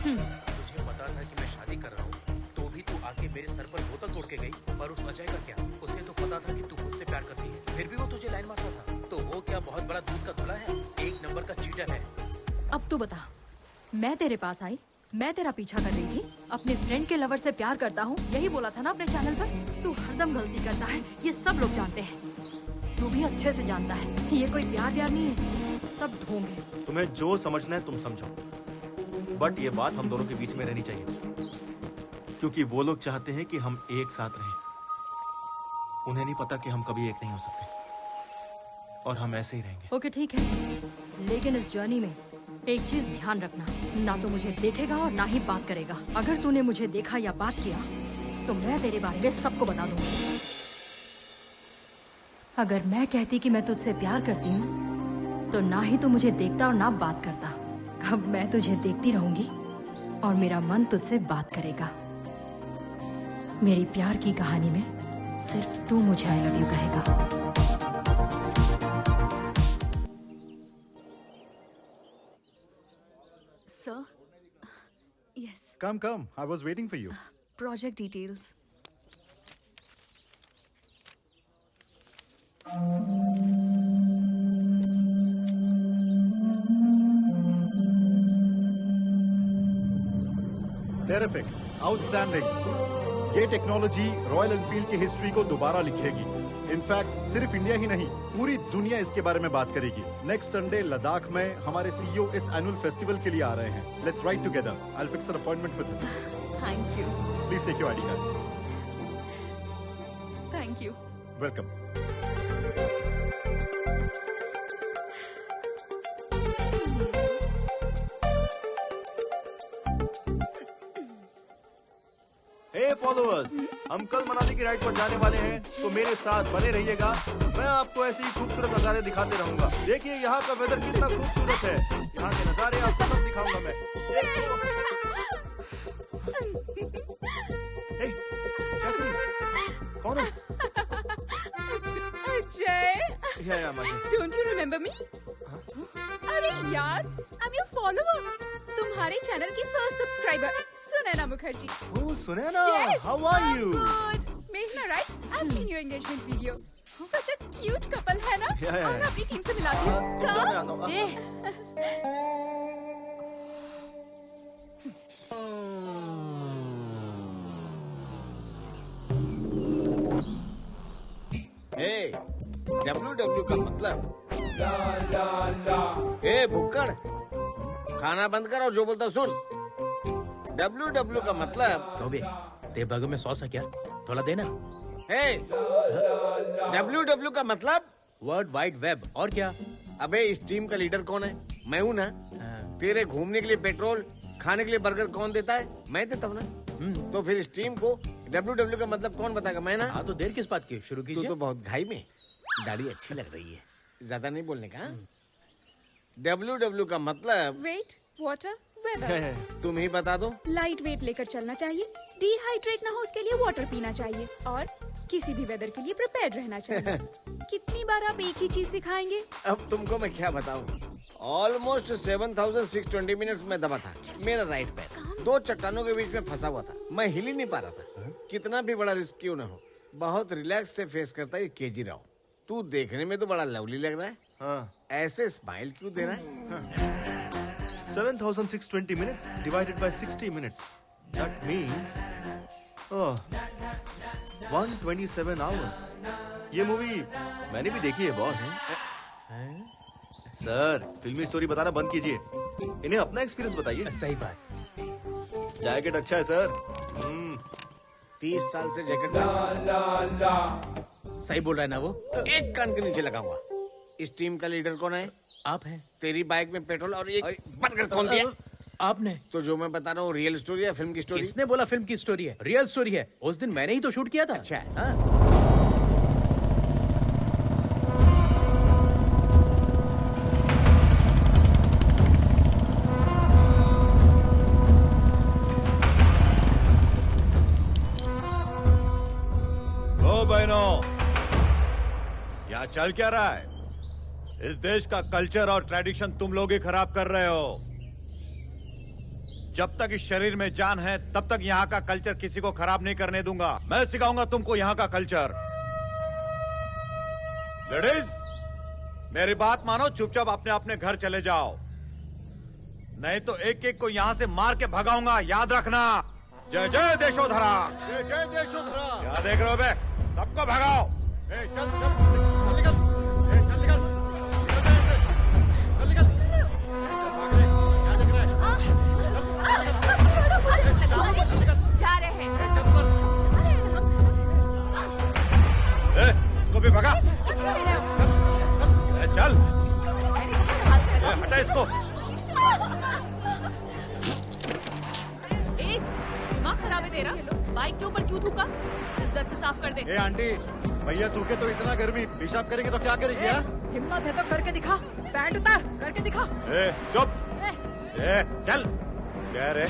तुझे पता था कि मैं शादी कर रहा हूँ, तो भी तू आके मेरे सर पर बोतल तोड़ के गई। पर उस अजय का क्या? उसे तो पता था कि तू मुझसे प्यार करती है, फिर भी वो तुझे लाइन मारता था। तो वो क्या बहुत बड़ा दूध का धुला है? एक नंबर का चीटर है। अब तू बता, मैं तेरे पास आई, मैं तेरा पीछा कर रही थी, अपने फ्रेंड के लवर से प्यार करता हूँ, यही बोला था ना अपने चैनल पर। तू हरदम गलती करता है, ये सब लोग जानते हैं। तू भी अच्छे से जानता है ये कोई प्यार नहीं है, सब ढोंग है। तुम्हें जो समझना है तुम समझो, बट ये बात हम दोनों के बीच में रहनी चाहिए, क्योंकि वो लोग चाहते हैं कि हम एक साथ रहें। उन्हें नहीं पता कि हम कभी एक नहीं हो सकते, और हम ऐसे ही रहेंगे। ओके ठीक है, लेकिन इस जर्नी में एक चीज ध्यान रखना, ना तो मुझे देखेगा और ना ही बात करेगा। अगर तूने मुझे देखा या बात किया तो मैं तेरे बारे में सबको बता दूंगी। अगर मैं कहती कि मैं तुझसे प्यार करती हूँ तो ना ही तू मुझे देखता और ना बात करता। अब मैं तुझे देखती रहूंगी और मेरा मन तुझसे बात करेगा। मेरी प्यार की कहानी में सिर्फ तू मुझे आई लव यू कहेगा। Sir? Yes. Come. I was waiting for you. Project details. Terrific. Outstanding. ये टेक्नोलॉजी रॉयल एनफील्ड की हिस्ट्री को दोबारा लिखेगी। इनफैक्ट सिर्फ इंडिया ही नहीं, पूरी दुनिया इसके बारे में बात करेगी। नेक्स्ट संडे लद्दाख में हमारे सीईओ इस एनुअल फेस्टिवल के लिए आ रहे हैं। Let's ride together. I will fix an appointment with him. Thank you. Please take your ID card. Thank you. Welcome. Hey followers, हम कल मनाली की राइड पर जाने वाले हैं, तो मेरे साथ बने रहिएगा। मैं आपको ऐसी ही खूबसूरत नजारे दिखाते रहूंगा। देखिए यहाँ का वेदर कितना खूबसूरत है, यहाँ के नजारे आपको सब दिखाऊंगा मैं। हे, कौन है? अजय, या Mahi. Don't you remember me? अरे यार, आई एम योर फॉलोअर, तुम्हारे चैनल की first subscriber Sunaina Mukherjee. Oh Sunaina, how are you? Good. मेघना right? I have seen your engagement video. Such a cute couple है ना? Yeah. और मैं अपनी टीम से मिलाती हूँ। WW का मतलब भुक्कड़, खाना बंद कर और जो बोलता सुन। WW का मतलब बे ते बग में सॉस है क्या? थोड़ा देना। WW का मतलब वर्ल्ड वाइड वेब। और क्या? अबे इस टीम का लीडर कौन है? मैं हूँ ना। तेरे घूमने के लिए पेट्रोल, खाने के लिए बर्गर कौन देता है? मैं देता हूँ ना। तो फिर इस टीम को WW का मतलब कौन बताएगा? मैं ना। हाँ तो देर किस बात की? शुरू कीजिए। तू तो बहुत घाई में। दाढ़ी अच्छी लग रही है, ज्यादा नहीं बोलने का। WW का मतलब वेट, वाटर, वेदर। तुम ही बता दो। लाइट वेट लेकर चलना चाहिए, डिहाइड्रेट ना हो उसके लिए वाटर पीना चाहिए और किसी भी वेदर के लिए प्रिपेयर्ड रहना चाहिए। कितनी बार आप एक ही चीज सिखाएंगे? अब तुमको मैं क्या बताऊं? ऑलमोस्ट 7620 मिनट्स में दबा था। मेरा राइट पैर 2 चट्टानों के बीच में फंसा हुआ था। मैं हिल ही नहीं पा रहा था। कितना भी बड़ा रिस्क क्यों न हो, बहुत रिलैक्स से फेस करता है केजी राव। तू देखने में तो बड़ा लवली लग रहा है। हाँ। ऐसे स्माइल क्यों दे रहा है? 7620 minutes divided by 60 minutes. That means 127 hours. ये मूवी मैंने भी देखी है बॉस। सर फिल्मी स्टोरी बताना बंद कीजिए, इन्हें अपना एक्सपीरियंस बताइए। सही बात। जैकेट अच्छा है सर। 30 साल से जैकेट सही बोल रहा है ना वो? एक कान के नीचे लगा हुआ। इस टीम का लीडर कौन है? आप हैं। तेरी बाइक में पेट्रोल और एक बर्गर कौन दिया? आपने। तो जो मैं बता रहा हूँ रियल स्टोरी है फिल्म की स्टोरी? किसने बोला फिल्म की स्टोरी है? रियल स्टोरी है। उस दिन मैंने ही तो शूट किया था। अच्छा है। हाँ। ओ बहनों, यहाँ चल क्या रहा है? इस देश का कल्चर और ट्रेडिशन तुम लोग ही खराब कर रहे हो। जब तक इस शरीर में जान है तब तक यहाँ का कल्चर किसी को खराब नहीं करने दूंगा। मैं सिखाऊंगा तुमको यहाँ का कल्चर। लेडीज, मेरी बात मानो, चुपचाप अपने अपने घर चले जाओ, नहीं तो एक एक को यहाँ से मार के भगाऊंगा। याद रखना। जय जय देशोधरा। जय जय देशोधरा। क्या देख रहे हो बे? सबको भगाओ। चल चल चल निकल। चल निकल। जा रहे हैं। इसको भी भगा। चल हटा इसको। दिमाग खराब है तेरा? बाइक के ऊपर क्यों थूका? इज्जत से साफ कर दे। ए आंटी, भैया थूके तो इतना गर्मी, पेशाब करेंगे तो क्या करेगी? हिम्मत है तो करके दिखा। पैंट उतार, करके दिखा। चुप। चल। कह रहे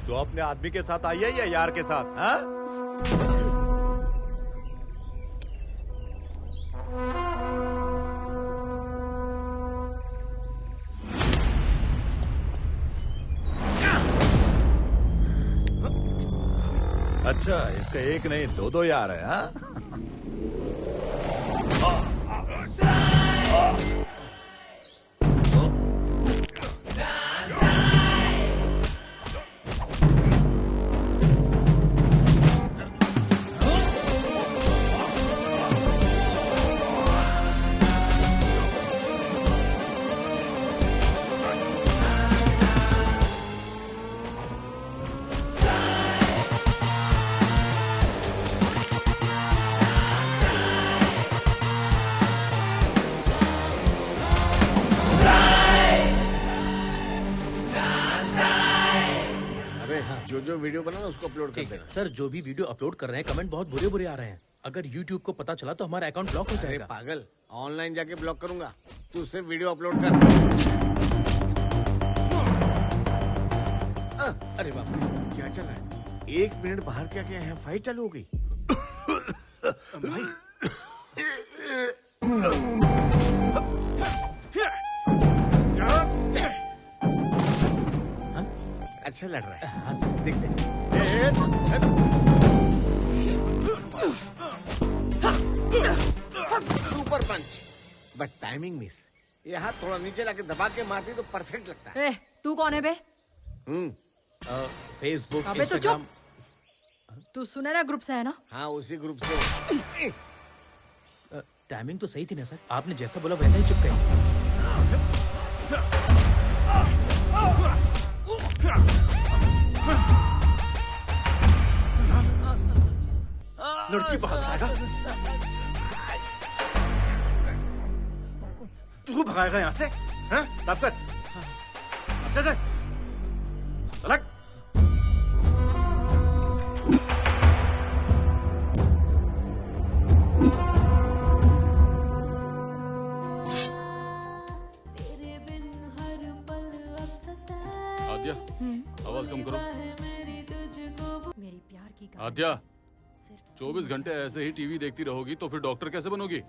तो अपने आदमी के साथ आई है या यार के साथ? हाँ? अच्छा, इसका एक नहीं 2 यार है। हाँ? जो वीडियो बना ना उसको अपलोड कर देना। सर जो भी वीडियो अपलोड कर रहे हैं कमेंट बहुत बुरे बुरे आ रहे हैं। अगर YouTube को पता चला तो हमारा अकाउंट ब्लॉक हो जाएगा। पागल, ऑनलाइन जाके ब्लॉक करूंगा। तू सिर्फ वीडियो अपलोड कर। अरे बाप रे, क्या चल रहा है? 1 मिनट बाहर क्या क्या है? फाइट चालू हो गई। अच्छा लड़ रहा है, देख super punch, but timing miss. ये हाथ थोड़ा नीचे लाके दबा के मारती तो परफेक्ट लगता है। तू कौन है बे? फेसबुक, अबे तो इंस्टाग्राम। तू सुनहरा ग्रुप से है ना? हाँ, उसी ग्रुप से। टाइमिंग तो सही थी ना सर, आपने जैसा बोला वैसा ही चुप गए। लड़की भाग जाएगा, तू भगाएगा यहाँ से? हैं? साफ कर, अच्छे से अलग। आद्या, आवाज कम करो। मेरी प्यार की आद्या, 24 घंटे ऐसे ही टीवी देखती रहोगी तो फिर डॉक्टर कैसे बनोगी?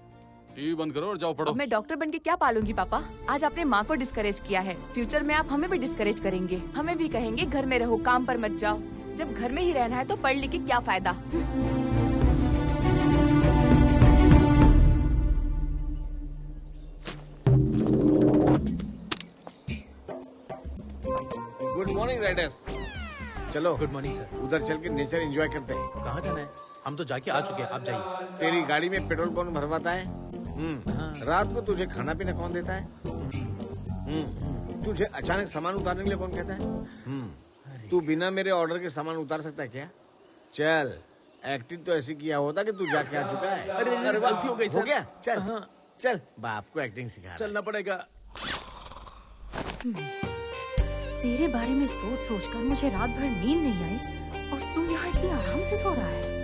टीवी बंद करो और जाओ पढ़ो। अब मैं डॉक्टर बन के क्या पालूंगी पापा? आज आपने माँ को डिस्करेज किया है, फ्यूचर में आप हमें भी डिस्करेज करेंगे। हमें भी कहेंगे घर में रहो, काम पर मत जाओ। जब घर में ही रहना है तो पढ़ लिख के क्या फायदा? Good morning Riders. चलो गुड मॉर्निंग सर। उधर चल के नेचर एंजॉय करते हैं। कहाँ जाना है? हम तो जाके आ चुके हैं, आप जाइए। तेरी गाड़ी में पेट्रोल कौन भरवाता है? रात को तुझे खाना पीना कौन देता है? तुझे अचानक सामान उतारने के लिए कौन कहता है? तू बिना मेरे ऑर्डर के सामान उतार सकता है क्या? चल, एक्टिंग तो ऐसी किया होता कि तू जाके आ चुका है। अरे गलती हो गई सर। हो गया? चल चल, बाप को एक्टिंग सिखा। चलना पड़ेगा। तेरे बारे में सोच सोच कर मुझे रात भर नींद नहीं आई और तू यहाँ इतनी आराम से सो रहा है।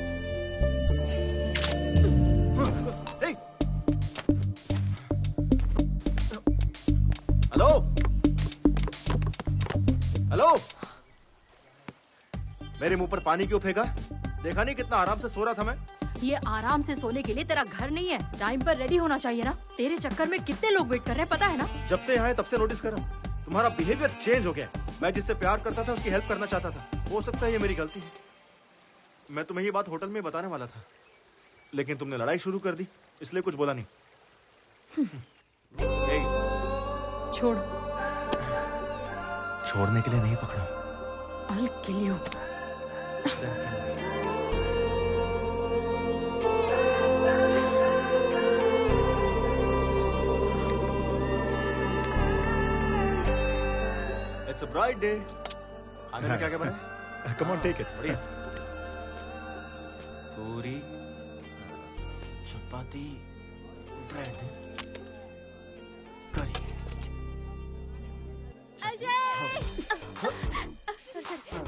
हेलो हेलो, मेरे मुंह पर पानी क्यों फेंका? देखा नहीं कितना आराम से सो रहा था मैं? ये आराम से सोने के लिए तेरा घर नहीं है, टाइम पर रेडी होना चाहिए ना। तेरे चक्कर में कितने लोग वेट कर रहे हैं पता है ना? जब से यहाँ है तब से नोटिस कर रहा हूँ, तुम्हारा बिहेवियर चेंज हो गया। मैं जिससे प्यार करता था उसकी हेल्प करना चाहता था। हो सकता है ये मेरी गलती है। मैं तुम्हें ये बात होटल में बताने वाला था, लेकिन तुमने लड़ाई शुरू कर दी, इसलिए कुछ बोला नहीं। छोड़। छोड़ने के लिए नहीं पकड़ा। I'll kill you. It's a bright day. खाने में क्या क्या बना? Come on, take it. बढ़िया। पूरी, चपाती, ब्रेड, करी।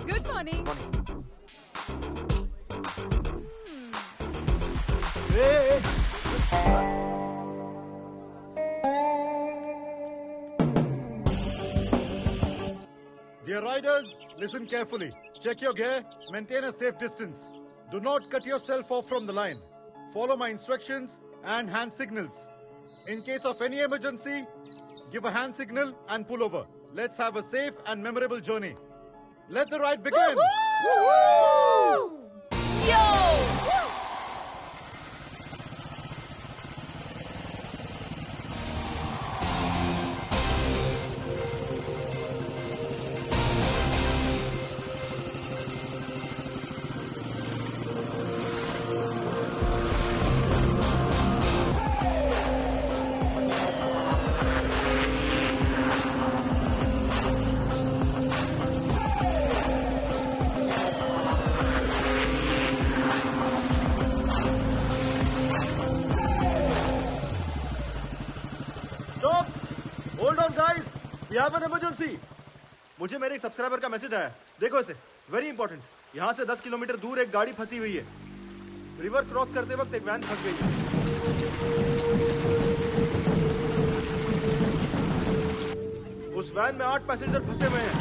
Good morning. Dear riders, listen carefully. Check your gear. Maintain a safe distance. Do not cut yourself off from the line. Follow my instructions and hand signals. In case of any emergency, give a hand signal and pull over. Let's have a safe and memorable journey. Let the ride begin. Emergency. मुझे मेरे एक सब्सक्राइबर का मैसेज आया, देखो इसे, वेरी इंपॉर्टेंट। यहाँ से 10 किलोमीटर दूर एक गाड़ी फंसी हुई है। रिवर क्रॉस करते वक्त एक वैन फंस गई है। उस वैन में 8 पैसेंजर फंसे हुए हैं।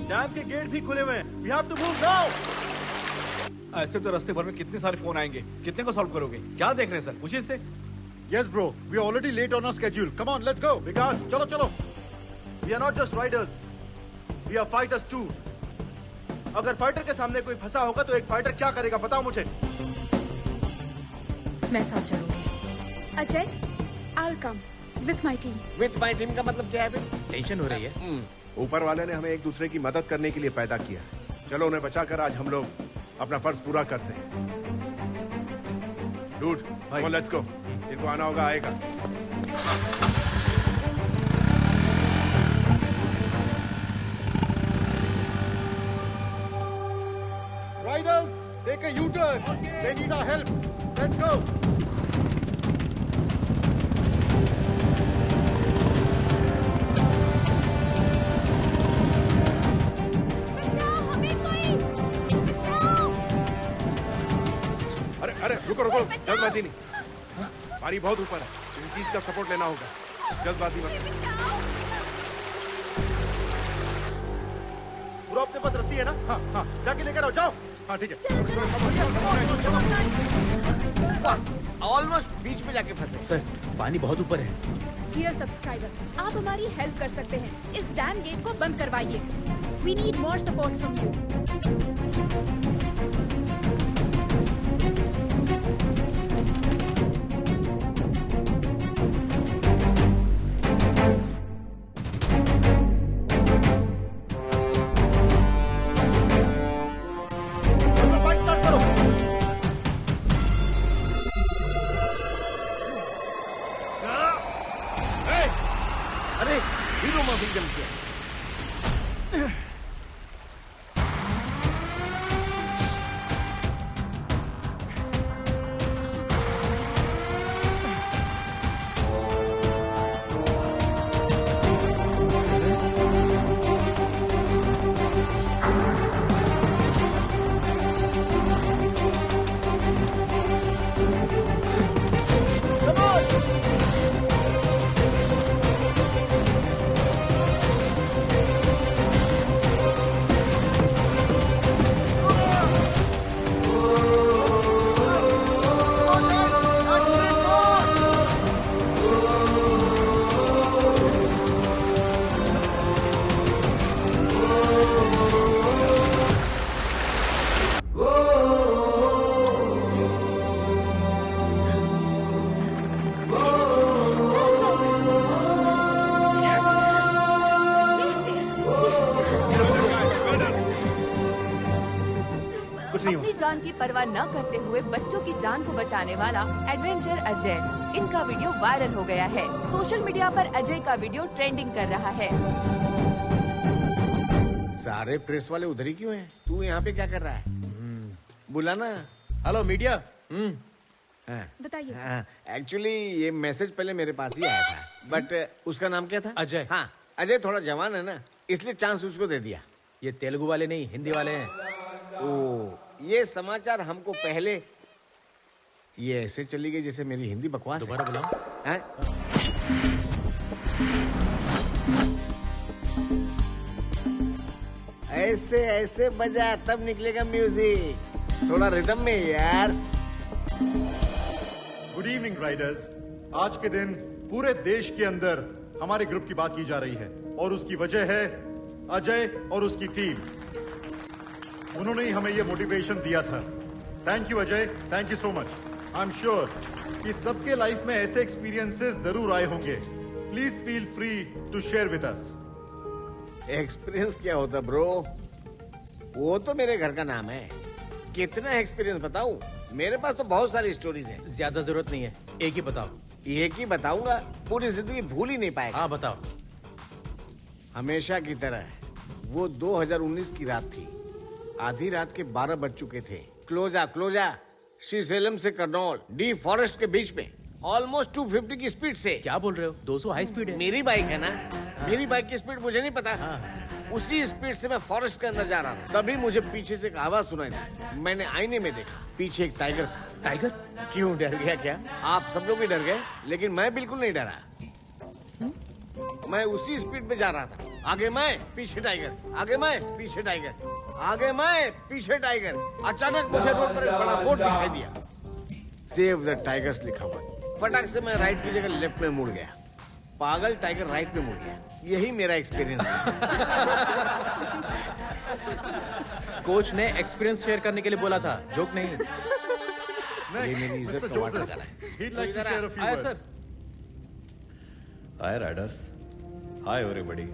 डैम के गेट भी खुले हुए हैं। We have to move now. ऐसे तो रास्ते भर में कितने सारे फोन आएंगे, कितने को सॉल्व करोगे? क्या देख रहे हैं सर, पूछिए इससे। Yes, bro. We are already late on our schedule. Come on, let's go. विकास, चलो चलो. We are not just riders. We are fighters too. अगर फाइटर के सामने कोई फंसा होगा तो एक फाइटर क्या करेगा बताओ मुझे। मैं साथ चलूंगी। Ajay, I'll come with my team. With my team का मतलब क्या है? टेंशन हो रही है। ऊपर वाले ने हमें एक दूसरे की मदद करने के लिए पैदा किया। चलो उन्हें बचाकर आज हम लोग अपना फर्ज पूरा करते हैं। Dude, come on, let's go. जिनको आना होगा आएगा। Riders, take a U-turn. They need our help. Let's go. अरे रुको रुको, जल्दबाजी नहीं। पानी बहुत ऊपर है, किसी चीज का सपोर्ट लेना होगा। जल्दबाजी मत करो। पूरा अपने पास रस्सी है ना? हाँ हाँ, जाके लेकर आओ, जाओ। हाँ ठीक है। ऑलमोस्ट बीच में जाके फंसे। सर, पानी बहुत ऊपर है। डियर सब्सक्राइबर, आप हमारी हेल्प कर सकते हैं। इस डैम गेट को बंद करवाइए। We need more support from you. अपनी जान की परवाह न करते हुए बच्चों की जान को बचाने वाला एडवेंचर अजय, इनका वीडियो वायरल हो गया है। सोशल मीडिया पर अजय का वीडियो ट्रेंडिंग कर रहा है। सारे प्रेस वाले उधर ही क्यों हैं? तू यहाँ पे क्या कर रहा है? बुला ना। Hello media. बताइए। एक्चुअली ये मैसेज पहले मेरे पास ही आया था, बट उसका नाम क्या था? अजय। हाँ, अजय थोड़ा जवान है ना, इसलिए चांस उसको दे दिया। ये तेलुगु वाले नहीं, हिंदी वाले हैं। ओ, ये समाचार हमको पहले। ये ऐसे चली गई जैसे मेरी हिंदी बकवास। दोबारा बुलाओ। ऐसे ऐसे बजा तब निकलेगा म्यूजिक, थोड़ा रिदम में यार। Good evening Riders. आज के दिन पूरे देश के अंदर हमारे ग्रुप की बात की जा रही है और उसकी वजह है अजय और उसकी टीम। उन्होंने ही हमें ये मोटिवेशन दिया था। Thank you Ajay, thank you so much. I am sure कि सबके लाइफ में ऐसे एक्सपीरियंसेस जरूर आए होंगे। Please feel free to share with us. Experience क्या होता ब्रो? वो तो मेरे घर का नाम है। कितना एक्सपीरियंस बताऊं? मेरे पास तो बहुत सारी स्टोरीज हैं। ज्यादा जरूरत नहीं है, एक ही बताओ। एक ही बताऊंगा, पूरी जिंदगी भूल ही नहीं पाएगा। हाँ बताओ। हमेशा की तरह वो 2019 की रात थी। आधी रात के 12 बज चुके थे। क्लोजा श्रीशैलम से कर्नौल डी फॉरेस्ट के बीच में ऑलमोस्ट 250 की स्पीड से। क्या बोल रहे हो? 200 हाई स्पीड है। मेरी बाइक है ना। मेरी बाइक की स्पीड मुझे नहीं पता। उसी स्पीड से मैं फॉरेस्ट के अंदर जा रहा था। तभी मुझे पीछे से एक आवाज सुनाई दी। मैंने आईने में देखा, पीछे एक टाइगर था। टाइगर? क्यों डर गया क्या? आप सब लोग भी डर गए, लेकिन मैं बिल्कुल नहीं डरा। मैं उसी स्पीड में जा रहा था। आगे मैं, पीछे टाइगर, आगे मैं, पीछे टाइगर। आगे मैं, पीछे टाइगर। अचानक मुझे रोड पर एक बड़ा बोर्ड दिखाई दिया, सेव द टाइगर्स लिखा हुआ। फटाक से मैं राइट की जगह लेफ्ट में मुड़ गया। पागल टाइगर राइट में मुड़ गया। यही मेरा एक्सपीरियंस था। कोच ने एक्सपीरियंस शेयर करने के लिए बोला था, जोक नहीं। ये मेरी इज्जत का वाटर कर रहा है। सर। हाय राइडर्स, हाय एवरीबॉडी।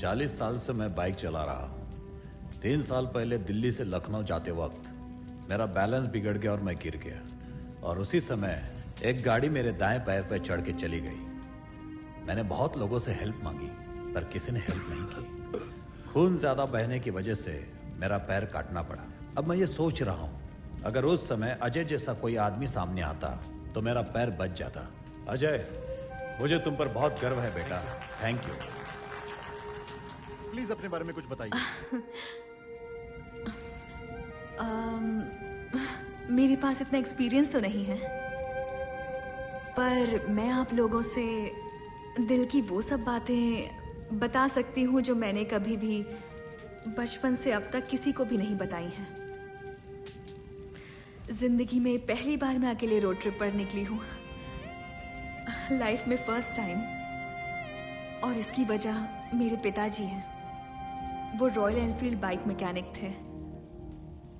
40 साल से मैं बाइक चला रहा। 3 साल पहले दिल्ली से लखनऊ जाते वक्त मेरा बैलेंस बिगड़ गया और मैं गिर गया, और उसी समय एक गाड़ी मेरे दाएं पैर पर चढ़ के चली गई। मैंने बहुत लोगों से हेल्प मांगी पर किसी ने हेल्प नहीं की। खून ज्यादा बहने की वजह से मेरा पैर काटना पड़ा। अब मैं ये सोच रहा हूं, अगर उस समय अजय जैसा कोई आदमी सामने आता तो मेरा पैर बच जाता। अजय, मुझे तुम पर बहुत गर्व है बेटा। Thank you. प्लीज अपने बारे में कुछ बताइए। मेरे पास इतना एक्सपीरियंस तो नहीं है, पर मैं आप लोगों से दिल की वो सब बातें बता सकती हूँ जो मैंने कभी भी बचपन से अब तक किसी को भी नहीं बताई हैं। जिंदगी में पहली बार मैं अकेले रोड ट्रिप पर निकली हूँ, लाइफ में फर्स्ट टाइम, और इसकी वजह मेरे पिताजी हैं। वो रॉयल एनफील्ड बाइक मैकेनिक थे।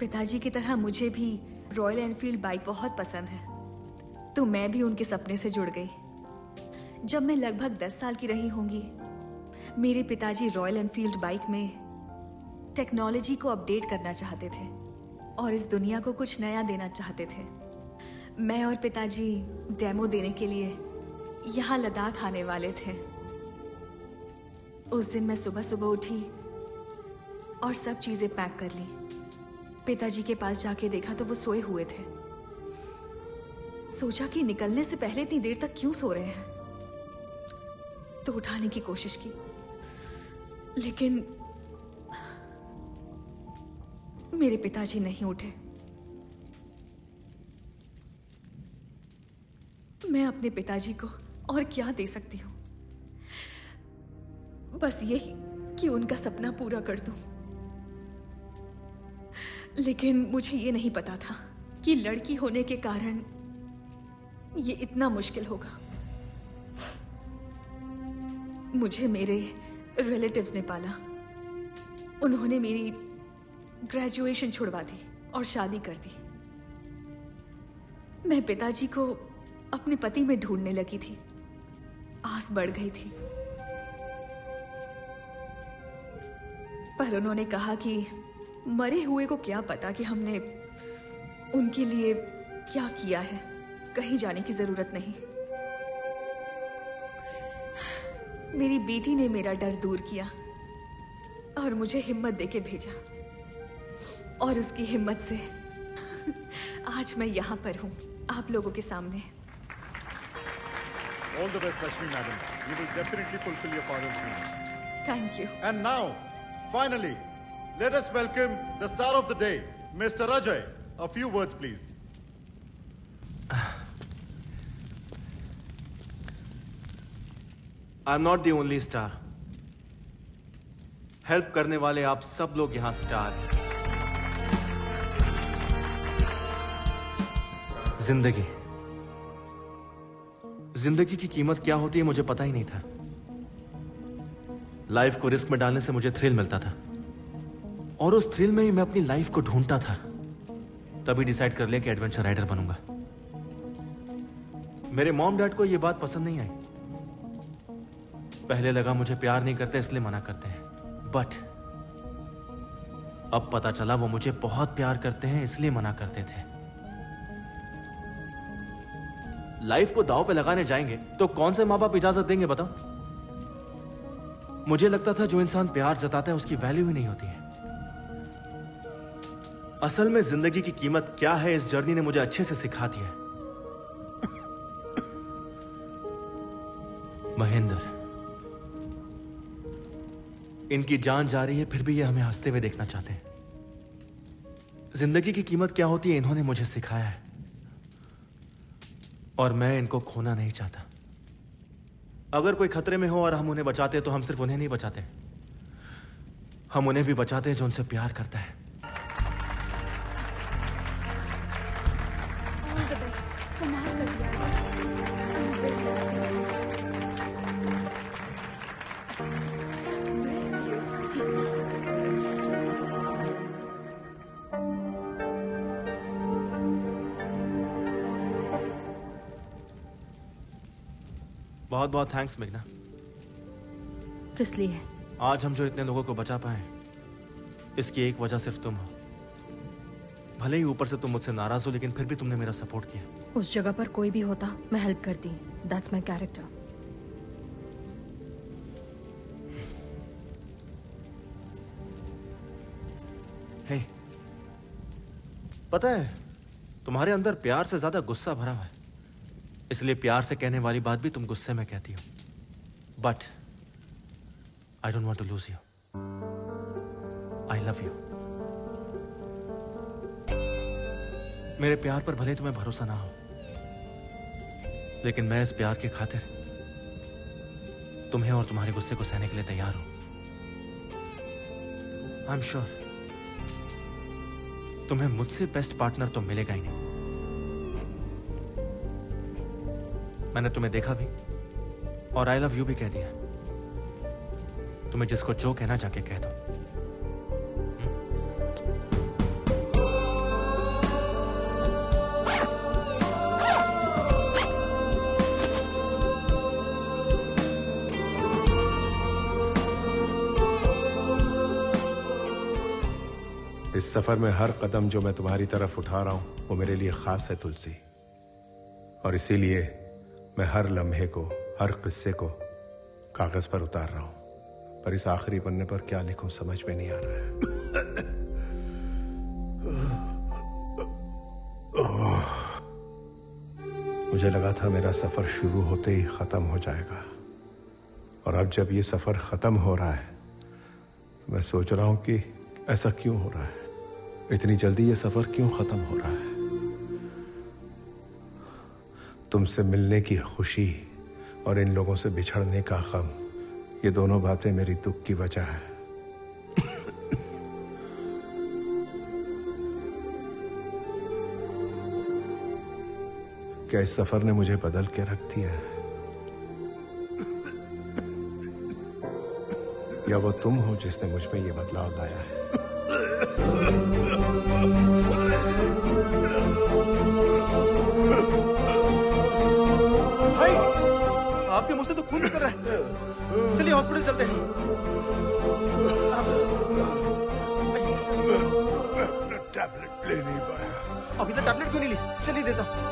पिताजी की तरह मुझे भी रॉयल एनफील्ड बाइक बहुत पसंद है, तो मैं भी उनके सपने से जुड़ गई। जब मैं लगभग 10 साल की रही होंगी, मेरे पिताजी रॉयल एनफील्ड बाइक में टेक्नोलॉजी को अपडेट करना चाहते थे और इस दुनिया को कुछ नया देना चाहते थे। मैं और पिताजी डेमो देने के लिए यहाँ लद्दाख आने वाले थे। उस दिन मैं सुबह सुबह उठी और सब चीजें पैक कर ली। पिताजी के पास जाके देखा तो वो सोए हुए थे। सोचा कि निकलने से पहले इतनी देर तक क्यों सो रहे हैं, तो उठाने की कोशिश की, लेकिन मेरे पिताजी नहीं उठे। मैं अपने पिताजी को और क्या दे सकती हूँ, बस यही कि उनका सपना पूरा कर दूं। लेकिन मुझे ये नहीं पता था कि लड़की होने के कारण ये इतना मुश्किल होगा। मुझे मेरे रिलेटिव्स ने पाला। उन्होंने मेरी ग्रेजुएशन छुड़वा दी और शादी कर दी। मैं पिताजी को अपने पति में ढूंढने लगी थी। आस बढ़ गई थी, पर उन्होंने कहा कि मरे हुए को क्या पता कि हमने उनके लिए क्या किया है, कहीं जाने की जरूरत नहीं। मेरी बेटी ने मेरा डर दूर किया और मुझे हिम्मत देके भेजा, और उसकी हिम्मत से आज मैं यहाँ पर हूँ आप लोगों के सामने। All the best, Lakshmi madam. You will definitely fulfill your father's dreams. Thank you. And now, finally, let us welcome the star of the day, Mr. Ajay. A few words, please. I'm not the only star. Help करने वाले आप सब लोग यहाँ स्टार हैं। जिंदगी की कीमत क्या होती है मुझे पता ही नहीं था। लाइफ को रिस्क में डालने से मुझे थ्रिल मिलता था, और उस थ्रिल में ही मैं अपनी लाइफ को ढूंढता था। तभी डिसाइड कर लिया कि एडवेंचर राइडर बनूंगा। मेरे मॉम डैड को यह बात पसंद नहीं आई। पहले लगा मुझे प्यार नहीं करते इसलिए मना करते हैं, बट अब पता चला वो मुझे बहुत प्यार करते हैं इसलिए मना करते थे। लाइफ को दांव पे लगाने जाएंगे तो कौन से माँ बाप इजाजत देंगे बताओ? मुझे लगता था जो इंसान प्यार जताता है उसकी वैल्यू ही नहीं होती है। असल में जिंदगी की कीमत क्या है इस जर्नी ने मुझे अच्छे से सिखा दिया है। महेंद्र, इनकी जान जा रही है फिर भी ये हमें हंसते हुए देखना चाहते हैं। जिंदगी की कीमत क्या होती है इन्होंने मुझे सिखाया है, और मैं इनको खोना नहीं चाहता। अगर कोई खतरे में हो और हम उन्हें बचाते तो हम सिर्फ उन्हें नहीं बचाते, हम उन्हें भी बचाते हैं जो उनसे प्यार करता है। ऑल द बेस्ट, कमाल कर दिया बहुत बहुत थैंक्स मेघना। किस लिए? आज हम जो इतने लोगों को बचा पाए इसकी एक वजह सिर्फ तुम हो। भले ही ऊपर से तुम मुझसे नाराज हो लेकिन फिर भी तुमने मेरा सपोर्ट किया। उस जगह पर कोई भी होता मैं हेल्प करती। That's my character. हे, पता है तुम्हारे अंदर प्यार से ज्यादा गुस्सा भरा हुआ है, इसलिए प्यार से कहने वाली बात भी तुम गुस्से में कहती हो। But I don't want to lose you. I love you. मेरे प्यार पर भले तुम्हें भरोसा ना हो, लेकिन मैं इस प्यार की खातिर तुम्हें और तुम्हारे गुस्से को सहने के लिए तैयार हूं। आई एम श्योर तुम्हें मुझसे बेस्ट पार्टनर तो मिलेगा ही नहीं। मैंने तुम्हें देखा भी और आई लव यू भी कह दिया। तुम्हें जिसको जो कहना जाके कह दो। इस सफर में हर कदम जो मैं तुम्हारी तरफ उठा रहा हूं वो मेरे लिए खास है तुलसी, और इसीलिए मैं हर लम्हे को, हर किस्से को कागज पर उतार रहा हूं। पर इस आखिरी पन्ने पर क्या लिखूं समझ में नहीं आ रहा है। मुझे लगा था मेरा सफर शुरू होते ही खत्म हो जाएगा, और अब जब ये सफर खत्म हो रहा है मैं सोच रहा हूं कि ऐसा क्यों हो रहा है, इतनी जल्दी ये सफर क्यों खत्म हो रहा है। तुमसे मिलने की खुशी और इन लोगों से बिछड़ने का गम, ये दोनों बातें मेरी दुख की वजह है। क्या इस सफर ने मुझे बदल के रख दिया है, या वो तुम हो जिसने मुझ में ये बदलाव लाया है। भाई, आपके मुंह से तो खून निकल रहा है। चलिए हॉस्पिटल चलते हैं। टैबलेट ले नहीं पाया। अभी तक टैबलेट क्यों नहीं ली? चलिए देता हूं।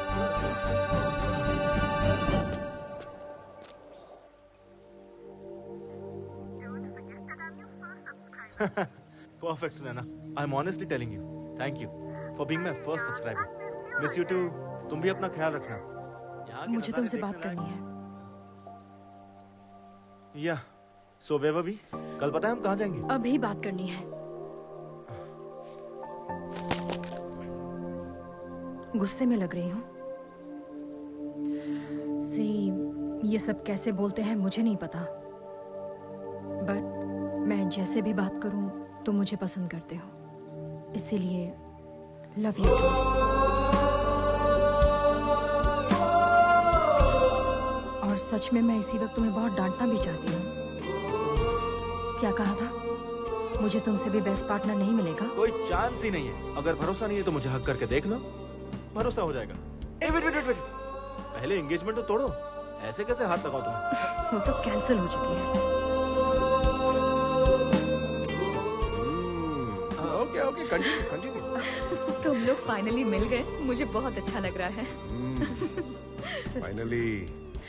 Perfect, Sunaina. I'm honestly telling you. Thank you for being my first subscriber. Miss you too. तुम भी अपना ख्याल रखना। मुझे तुमसे बात करनी है। या, so where were we? कल पता है हम कहाँ जाएंगे? अभी बात करनी है। गुस्से में लग रही हूँ। ये सब कैसे बोलते हैं मुझे नहीं पता, बट मैं जैसे भी बात करूं तुम मुझे पसंद करते हो, इसीलिए लव यू। और सच में मैं इसी वक्त तुम्हें बहुत डांटना भी चाहती हूँ। क्या कहा था? मुझे तुमसे भी बेस्ट पार्टनर नहीं मिलेगा? कोई चांस ही नहीं है। अगर भरोसा नहीं है तो मुझे हक करके देख लो, भरोसा हो जाएगा। ए, वेट वेट वेट, पहले एंगेजमेंट तो तोड़ो। ऐसे कैसे हाथ लगाओ तुम्हें? वो तो कैंसिल हो चुकी है। Okay okay, continue continue. तुम लोग फाइनली मिल गए, मुझे बहुत अच्छा लग रहा है। फाइनली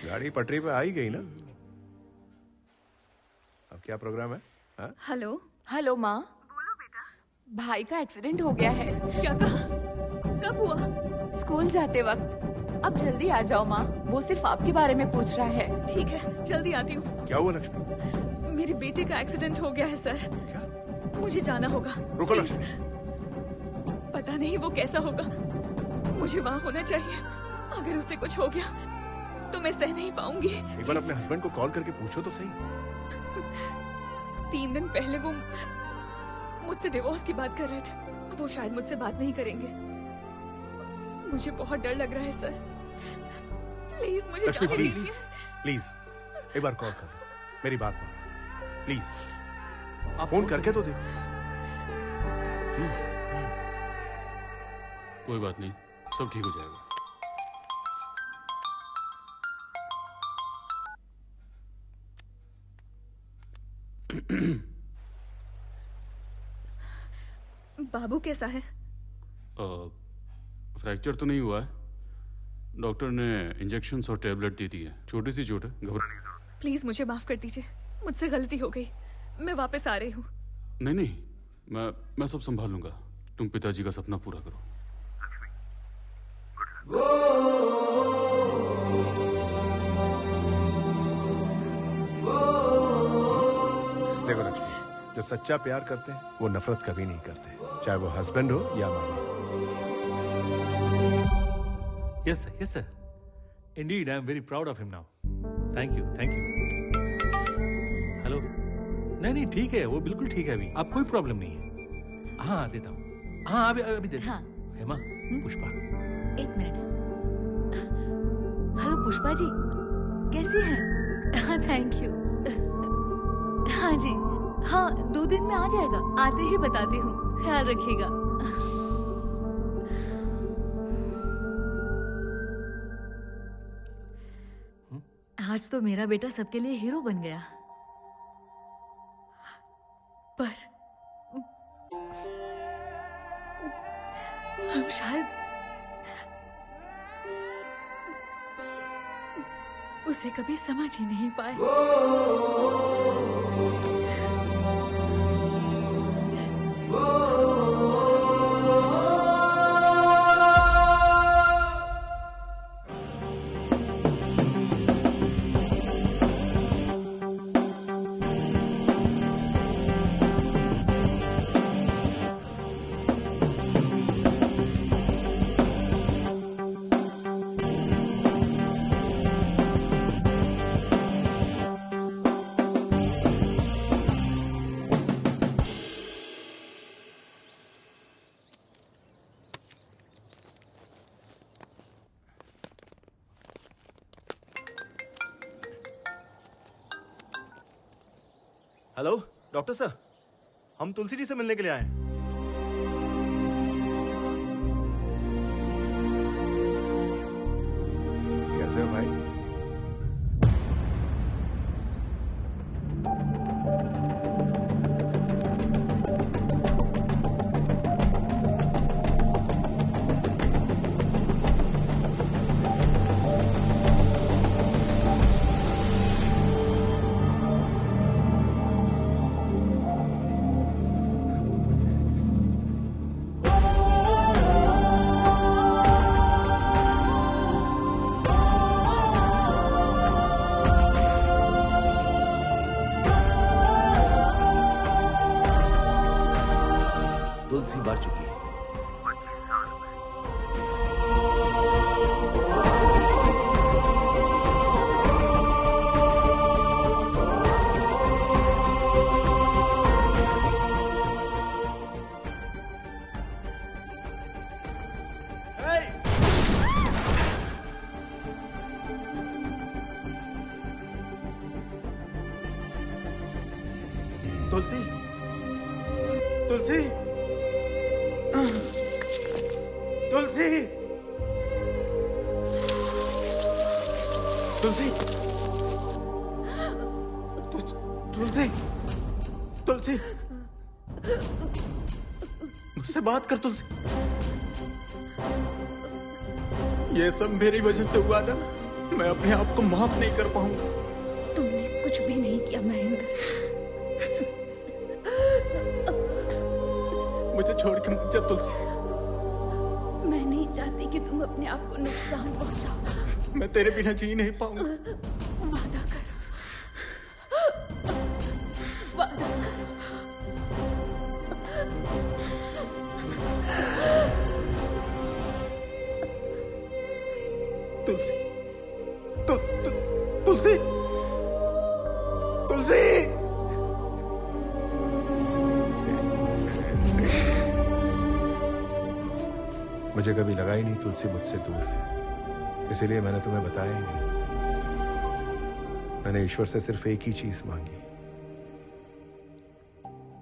गाड़ी पटरी पे आ ही गई ना। अब क्या प्रोग्राम है? हेलो हेलो माँ। बोलो बेटा। भाई का एक्सीडेंट हो गया है। क्या कहा? कब हुआ? स्कूल जाते वक्त। अब जल्दी आ जाओ माँ, वो सिर्फ आपके बारे में पूछ रहा है। ठीक है, जल्दी आती हूँ। क्या हुआ लक्ष्मी? मेरे बेटे का एक्सीडेंट हो गया है सर। क्या? मुझे जाना होगा। रुको लक्ष्मी। पता नहीं वो कैसा होगा, मुझे वहाँ होना चाहिए। अगर उसे कुछ हो गया तो मैं सह नहीं पाऊंगी। एक बार अपने हस्बैंड को कॉल करके पूछो तो सही। 3 दिन पहले वो मुझसे डिवोर्स की बात कर रहे थे। वो शायद मुझसे बात नहीं करेंगे। मुझे बहुत डर लग रहा है सर। प्लीज मुझे लक्ष्मी जाने प्लीज दीजिए। प्लीज एक बार कॉल कर, मेरी बात मान प्लीज। आप फोन करके तो देखो। कोई बात नहीं, सब ठीक हो जाएगा। बाबू कैसा है? फ्रैक्चर तो नहीं हुआ है। डॉक्टर ने इंजेक्शन्स और टैबलेट दे दी है। छोटी सी चोट है, घबराने की। प्लीज मुझे माफ कर दीजिए, मुझसे गलती हो गई। मैं वापस आ रही हूँ। नहीं नहीं, मैं सब संभाल लूंगा। तुम पिताजी का सपना पूरा करो। देखो लक्ष्मी, जो सच्चा प्यार करते हैं वो नफरत कभी नहीं करते, चाहे वो हस्बैंड हो या माँ बाप। Yes, sir. Yes, sir. Indeed, I am very proud of him now. Thank you. Thank you. Hello. नहीं ठीक है, वो बिल्कुल ठीक है अभी। आप कोई प्रॉब्लम नहीं है। हाँ देता हूँ। हाँ अभी दे। हाँ। हेमा, पुष्पा। एक मिनट। हेलो पुष्पा जी, कैसी हैं? हाँ थैंक यू। हाँ जी, हाँ 2 दिन में आ जाएगा। आते ही बताती हूँ, ख्याल रखिएगा। आज तो मेरा बेटा सबके लिए हीरो बन गया, पर हम शायद उसे कभी समझ ही नहीं पाए। हेलो डॉक्टर सर, हम तुलसी जी से मिलने के लिए आए हैं। कैसे हो भाई? तुलसी मर चुकी है। तुलसी, तुलसी, तुलसी, तुलसी, तुलसी, तुलसी, मुझसे बात कर तुलसी। ये सब मेरी वजह से हुआ ना, मैं अपने आप को माफ नहीं कर पाऊंगा। तुमने कुछ भी नहीं किया महेंद्र। मुझे छोड़ के मत जा तुलसी। मैं नहीं चाहती कि तुम अपने आप को नुकसान पहुंचाओ। मैं तेरे बिना जी नहीं पाऊंगा। वादा करो, वादा करो। तुलसी, तुलसी, तुलसी, मुझे कभी लगा ही नहीं तुलसी मुझसे दूर है, इसीलिए मैंने तुम्हें बताया ही नहीं। मैंने ईश्वर से सिर्फ एक ही चीज मांगी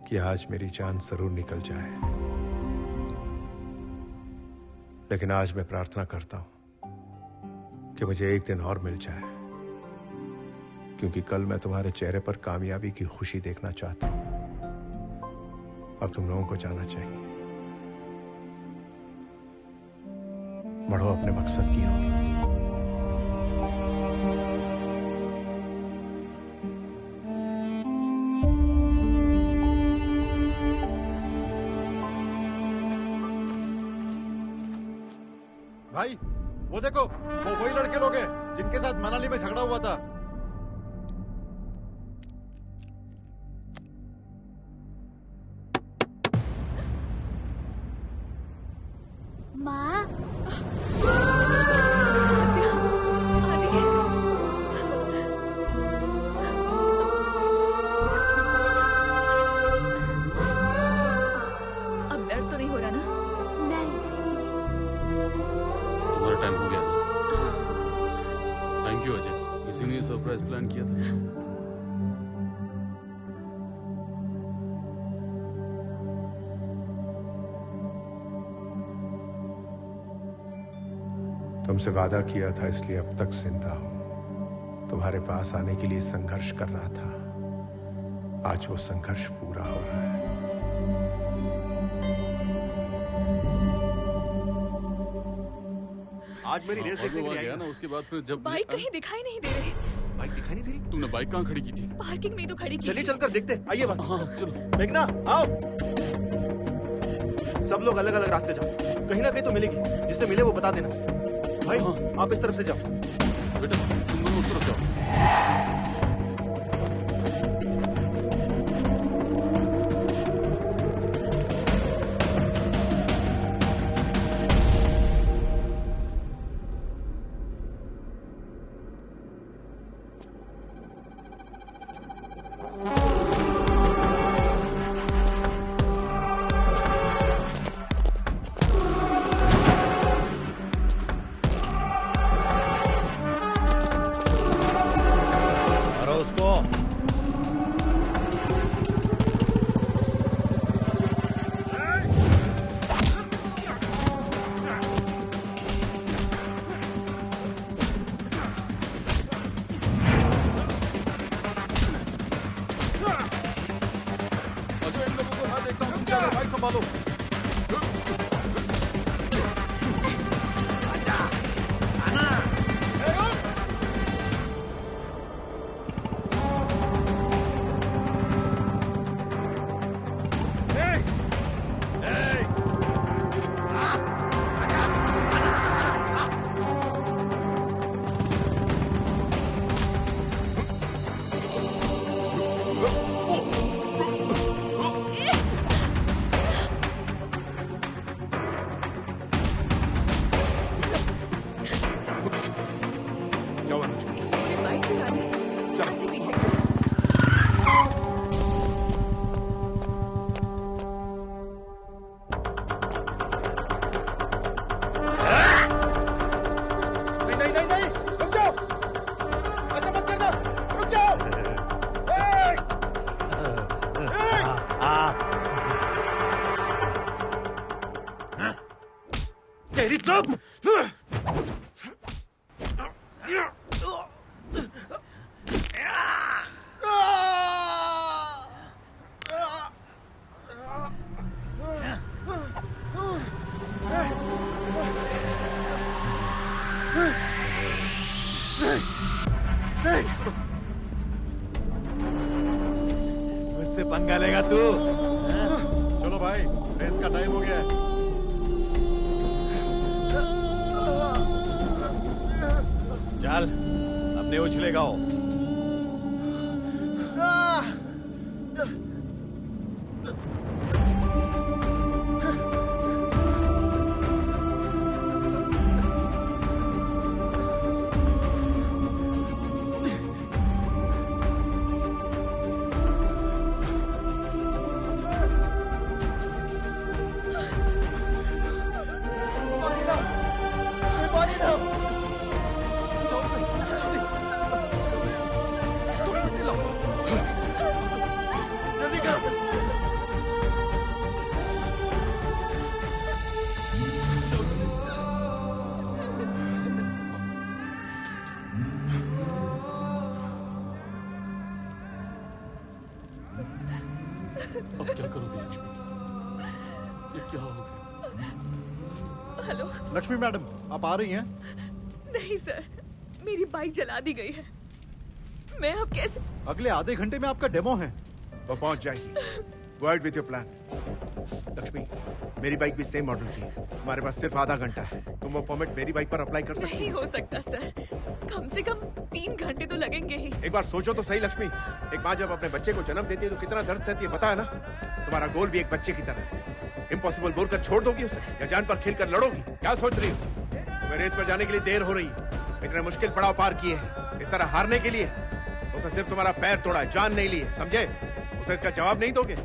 कि आज मेरी जान जरूर निकल जाए, लेकिन आज मैं प्रार्थना करता हूं कि मुझे एक दिन और मिल जाए, क्योंकि कल मैं तुम्हारे चेहरे पर कामयाबी की खुशी देखना चाहता हूं। अब तुम लोगों को जाना चाहिए। बढ़ो अपने मकसद की ओर। भाई वो देखो, वो वही लड़के लोग हैं जिनके साथ मनाली में झगड़ा हुआ था। माँ, अब दर्द तो नहीं हो रहा ना? नहीं। तुम्हारा टाइम हो गया। थैंक यू अजय, किसी ने सरप्राइज प्लान किया था। तुमसे वादा किया था, इसलिए अब तक जिंदा हूं। तुम्हारे पास आने के लिए संघर्ष कर रहा था। आज वो संघर्ष पूरा हो रहा है। आज मेरी रेस देखने के लिए गया ना, उसके बाद फिर जब बाइक कहीं दिखाई नहीं दे रही। बाइक दिखाई नहीं दे रही? तुमने बाइक कहाँ खड़ी की थी? पार्किंग में ही तो खड़ी की चलिए थी। चलकर देखते हैं। आइए बात। हाँ चलो। मेघना आओ। सब लोग अलग अलग रास्ते जाओ, कहीं ना कहीं तो मिलेगी। जिससे मिले वो बता देना। भाई आप इस तरफ से जाओ। बेटा तुम दोनों उस तरफ जाओ। तेरी तो मुझसे पंगा लेगा तू? चलो भाई, रेस का टाइम हो गया है। चल अपने उछलेगा हो। अब क्या करोगे लक्ष्मी? ये क्या हो गया? हेलो लक्ष्मी मैडम, आप आ रही हैं? नहीं सर, मेरी बाइक जला दी गई है। मैं अब कैसे? अगले आधे घंटे में आपका डेमो है। वो पहुंच जाएगी। Go ahead with your plan. Lakshmi, मेरी बाइक भी सेम मॉडल की है। हमारे पास सिर्फ आधा घंटा है। तुम वो फॉर्मेट मेरी बाइक पर अप्लाई कर सकती नहीं हो सकता सर, कम से कम 3 घंटे तो लगेंगे ही। एक बार सोचो तो सही लक्ष्मी, एक माँ जब अपने बच्चे को जन्म देती है तो कितना दर्द सहती है, पता है ना? तुम्हारा गोल भी एक बच्चे की तरह। इम्पॉसिबल बोलकर छोड़ दोगी उसे या जान पर खेल कर लड़ोगी? क्या सोच रही हो? तुम्हें रेस पर जाने के लिए देर हो रही है। इतने मुश्किल पड़ाव पार किए हैं इस तरह हारने के लिए? उसने सिर्फ तुम्हारा पैर तोड़ा है, जान नहीं ली है, समझे? उसे इसका जवाब नहीं दोगे?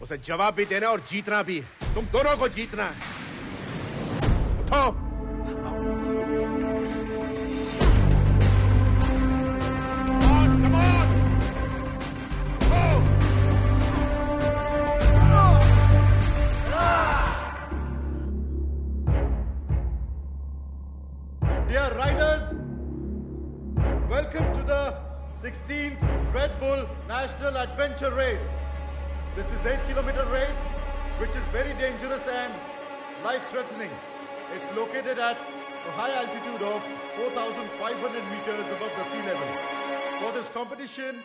उसे जवाब भी देना और जीतना भी है। तुम दोनों को जीतना है। उठो। Dear riders, welcome to the 16th Red Bull National Adventure Race. This is 8-kilometer race, which is very dangerous and life-threatening. It's located at a high altitude of 4,500 meters above the sea level. For this competition,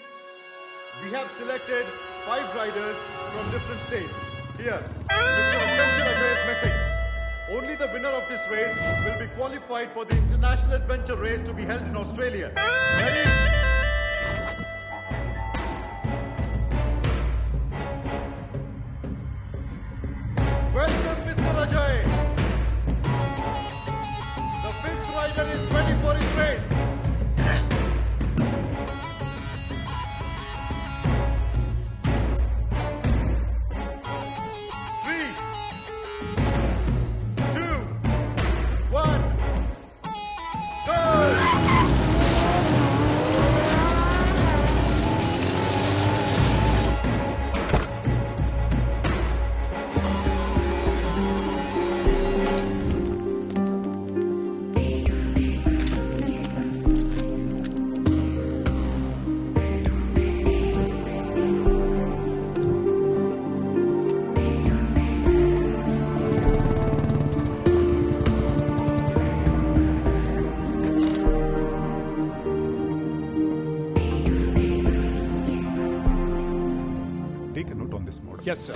we have selected 5 riders from different states. Here, Mr. Adventure Ajay is missing. Only the winner of this race will be qualified for the International Adventure Race to be held in Australia. Ready? Welcome, Mr. Ajay. The 5th rider is ready for his race. Three, 2, 1, go! Take a note on this model. Yes, sir.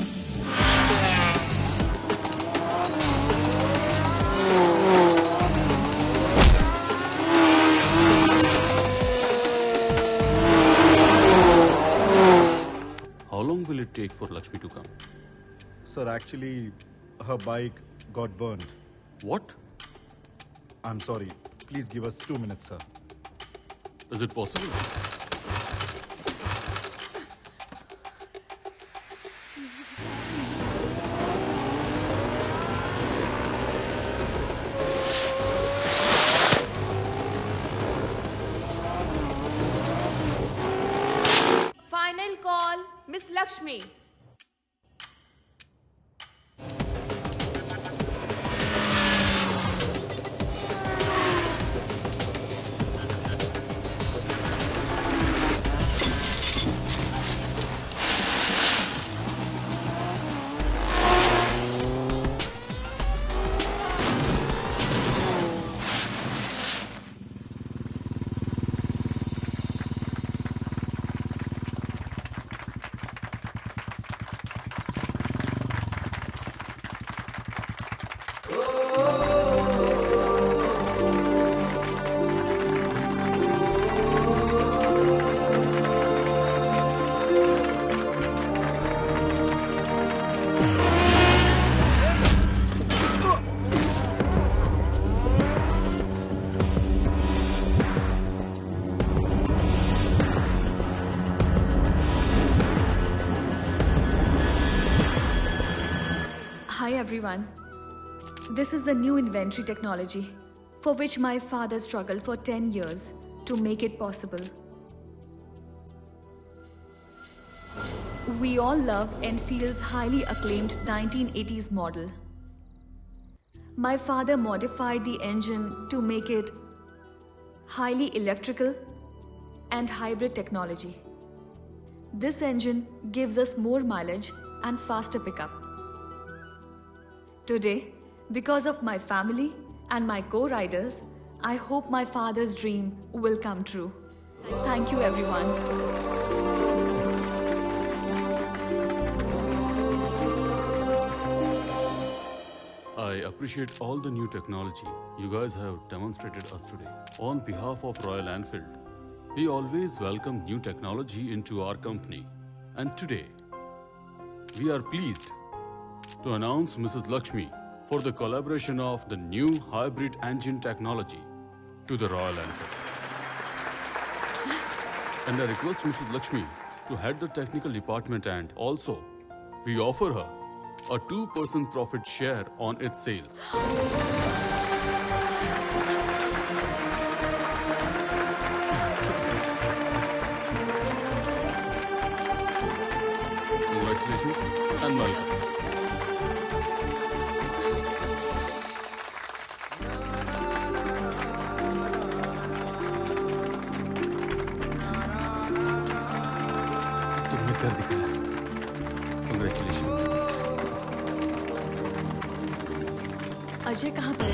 How long will it take for Lakshmi to come? Sir, actually, her bike got burned. What? I'm sorry. Please give us 2 minutes, sir. Is it possible? Final call, miss Lakshmi. Hi everyone. This is the new inventory technology for which my father struggled for 10 years to make it possible. We all love Enfield's highly acclaimed 1980s model. My father modified the engine to make it highly electrical and hybrid technology. This engine gives us more mileage and faster pickup. Today, because of my family and my co-riders, I hope my father's dream will come true. Thank you, everyone. I appreciate all the new technology you guys have demonstrated us today. On behalf of Royal Enfield, we always welcome new technology into our company. And today, we are pleased to announce Mrs. Lakshmi for the collaboration of the new hybrid engine technology to the Royal Enfield. And I request Mrs. Lakshmi to head the technical department, and also we offer her a 2% profit share on its sales. Congratulations and welcome. तुमने कर दिखाया। Congratulations. अजय कहाँ पर है?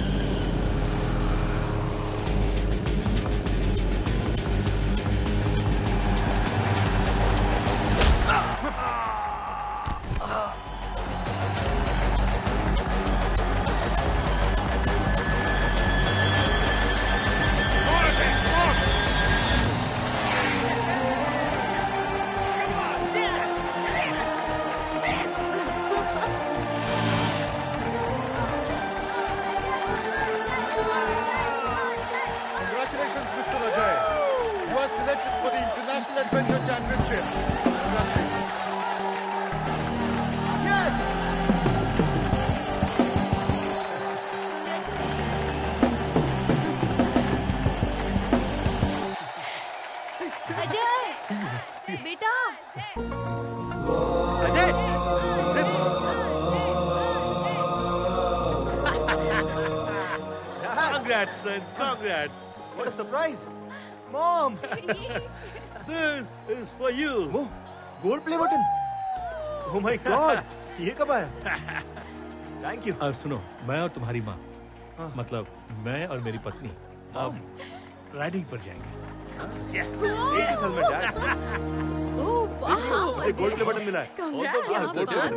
Congratulations, Mr. Ajay. You are selected for the International Adventure Championship. Congratulations. Yes! Ajay बेटा Ajay Congrats, son. Congrats. What a surprise. Mom. This is for you. वो gold play button. Oh my God. ये कब आया? Thank you. अब सुनो, मैं और तुम्हारी माँ, मतलब मैं और मेरी पत्नी अब राइडिंग पर जाएंगे। एक ही साल में डैड। ओह वाह मुझे गोल्ड प्ले बटन मिला है। Congrats, gold play button.